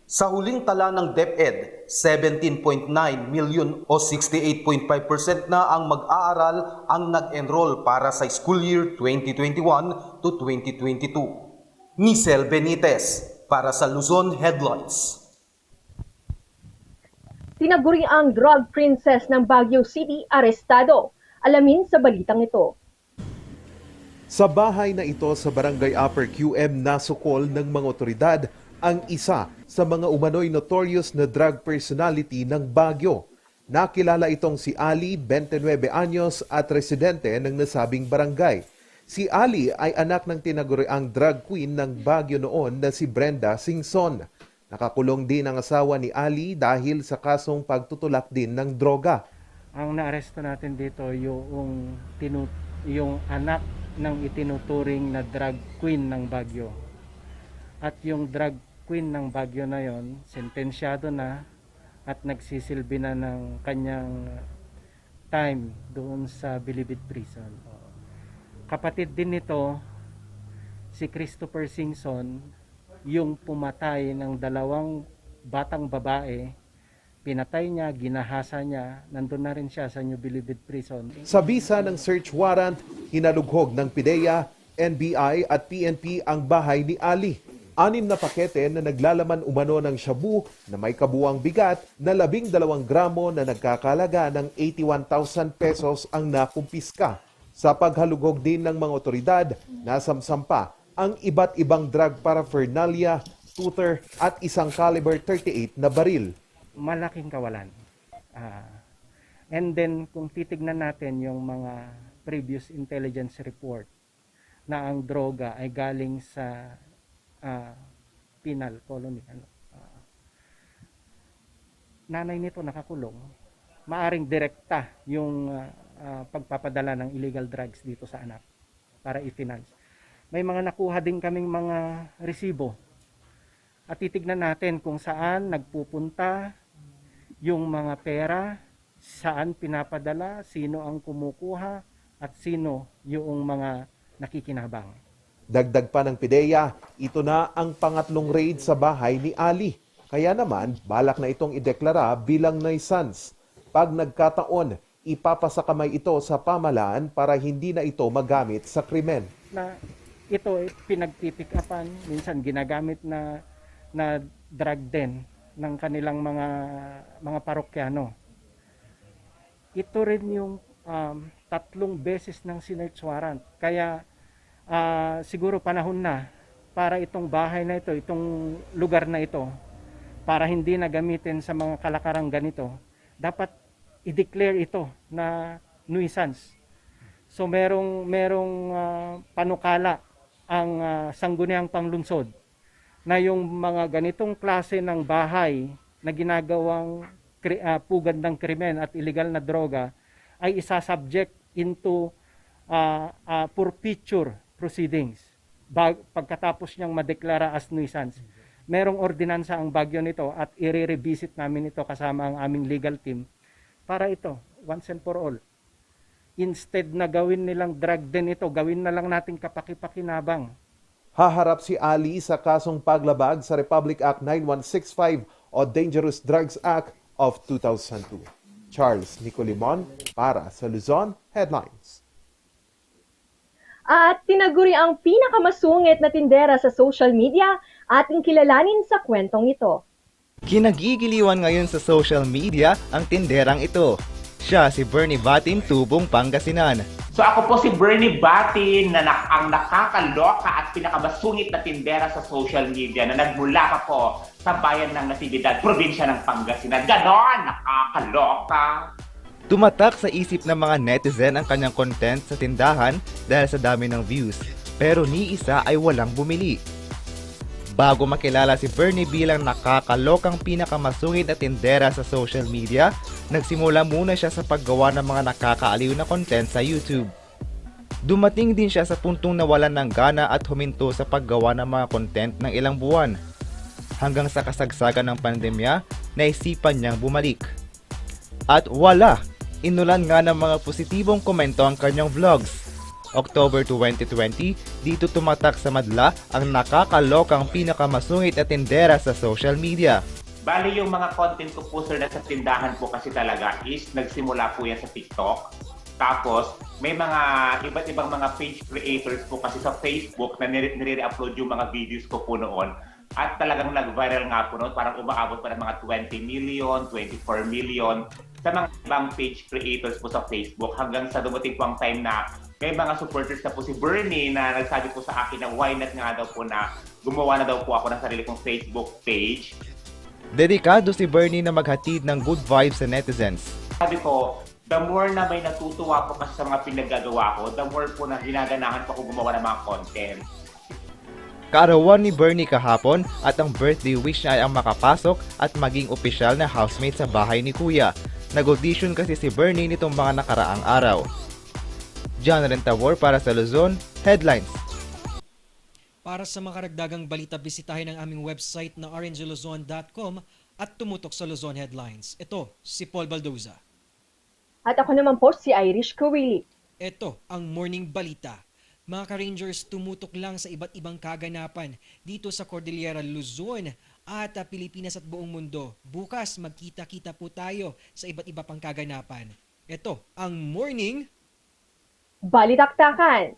Sa huling tala ng DepEd, 17.9 million o 68.5% na ang mag-aaral ang nag-enroll para sa school year 2021 to 2022. Nisel Benitez para sa Luzon Headlines. Tinaguri ang drug princess ng Baguio City arestado. Alamin sa balitang ito. Sa bahay na ito sa Barangay Upper QM nasukol ng mga otoridad ang isa sa mga umano'y notorious na drug personality ng Baguio. Nakilala itong si Ali, 29 anyos at residente ng nasabing barangay. Si Ali ay anak ng tinaguriang drug queen ng Baguio noon na si Brenda Singson. Nakakulong din ang asawa ni Ali dahil sa kasong pagtutulak din ng droga. Ang naaresto natin dito yung anak ng itinuturing na drug queen ng Baguio. At yung drug queen ng Baguio na yon, sentensyado na at nagsisilbi na ng kanyang time doon sa Bilibid Prison. Kapatid din nito, si Christopher Singson, yung pumatay ng 2 batang babae. Pinatay niya, ginahasa niya, nandun na rin siya sa New Bilibid Prison. Sa bisa ng search warrant, hinalughog ng PIDEA, NBI at PNP ang bahay ni Ali. 6 na pakete na naglalaman umano ng shabu na may kabuwang bigat na 12 gramo na nagkakalaga ng 81,000 pesos ang nakumpiska. Sa paghalugog din ng mga otoridad, nasamsampa ang iba't ibang drug paraphernalia, tutor at isang caliber 38 na baril. Malaking kawalan. And then kung titignan natin yung mga previous intelligence report na ang droga ay galing sa penal colony, nanay nito nakakulong, maaring direkta yung pagpapadala ng illegal drugs dito sa anak para i-finance. May mga nakuha din kaming mga resibo at titignan natin kung saan nagpupunta yung mga pera, saan pinapadala, sino ang kumukuha at sino yung mga nakikinabang. Dagdag pa ng PIDEA, ito na ang pangatlong raid sa bahay ni Ali. Kaya naman, balak na itong ideklara bilang nuisance. Pag nagkataon, ipapasakamay ito sa pamahalaan para hindi na ito magamit sa krimen. Na ito pinagpipick upan, minsan ginagamit na drug din ng kanilang mga parokyano. Ito rin yung 3 beses ng sinearch warrant. Kaya siguro panahon na para itong bahay na ito, itong lugar na ito, para hindi na gamitin sa mga kalakarang ganito, dapat i-declare ito na nuisance. So merong panukala ang sangguniang panglungsod na yung mga ganitong klase ng bahay na ginagawang pugad ng krimen at illegal na droga ay isa-subject into forfeiture proceedings pagkatapos niyang madeklara as nuisance. Merong ordinansa ang Baguio nito at i-revisit namin ito kasama ang aming legal team para ito, once and for all. Instead na gawin nilang drug din ito, gawin na lang natin kapaki-pakinabang. Haharap si Ali sa kasong paglabag sa Republic Act 9165 o Dangerous Drugs Act of 2002. Charles Nicolimon para sa Luzon Headlines. At tinaguri ang pinakamasungit na tindera sa social media, ating kilalanin sa kwentong ito. Kinagigiliwan ngayon sa social media ang tinderang ito. Siya si Bernie Batin, Tubong, Pangasinan. So ako po si Bernie Batin na ang nakakaloka at pinakamasungit na tindera sa social media na nagmula pa po sa bayan ng Natividad, probinsya ng Pangasinan. Ganon! Nakakaloka! Tumatak sa isip ng mga netizen ang kanyang content sa tindahan dahil sa dami ng views, pero ni isa ay walang bumili. Bago makilala si Bernie bilang nakakalokang pinakamasungit na tindera sa social media, nagsimula muna siya sa paggawa ng mga nakakaaliw na content sa YouTube. Dumating din siya sa puntong nawalan ng gana at huminto sa paggawa ng mga content ng ilang buwan. Hanggang sa kasagsagan ng pandemya, naisipan niyang bumalik. At wala! Inulan nga ng mga positibong komento ang kanyang vlogs. October 2020, dito tumatak sa madla ang nakakalokang pinakamasungit at tindera sa social media. Bali yung mga content ko po sir na sa tindahan po kasi talaga is nagsimula po yan sa TikTok. Tapos may mga iba't ibang mga page creators po kasi sa Facebook na nire-upload yung mga videos ko po noon. At talagang nag-viral nga po noon, parang umaabot pa ng mga 20 million, 24 million sa mga ibang page creators po sa Facebook hanggang sa dumating po ang time na may mga supporters na po si Bernie na nagsabi po sa akin na why not nga daw po na gumawa na daw po ako ng sarili kong Facebook page. Dedikado si Bernie na maghatid ng good vibes sa netizens. Sabi ko, the more na may natutuwa po kasi sa mga pinaggagawa ko, the more po na ginaganahan po ako gumawa ng mga content. Kaarawan ni Bernie kahapon at ang birthday wish niya ay ang makapasok at maging opisyal na housemate sa bahay ni Kuya. Nag-audition kasi si Bernie nitong mga nakaraang araw. John Rentavor para sa Luzon Headlines. Para sa mga karagdagang balita, bisitahin ang aming website na rngluzon.com at tumutok sa Luzon Headlines. Ito, si Paul Baldoza. At ako naman po si Irish Kawili. Ito ang Morning Balita. Mga ka-Rangers, tumutok lang sa iba't ibang kaganapan dito sa Cordillera Luzon at Pilipinas at buong mundo. Bukas, magkita-kita po tayo sa iba't iba pang kaganapan. Ito ang Morning Balitaktakan.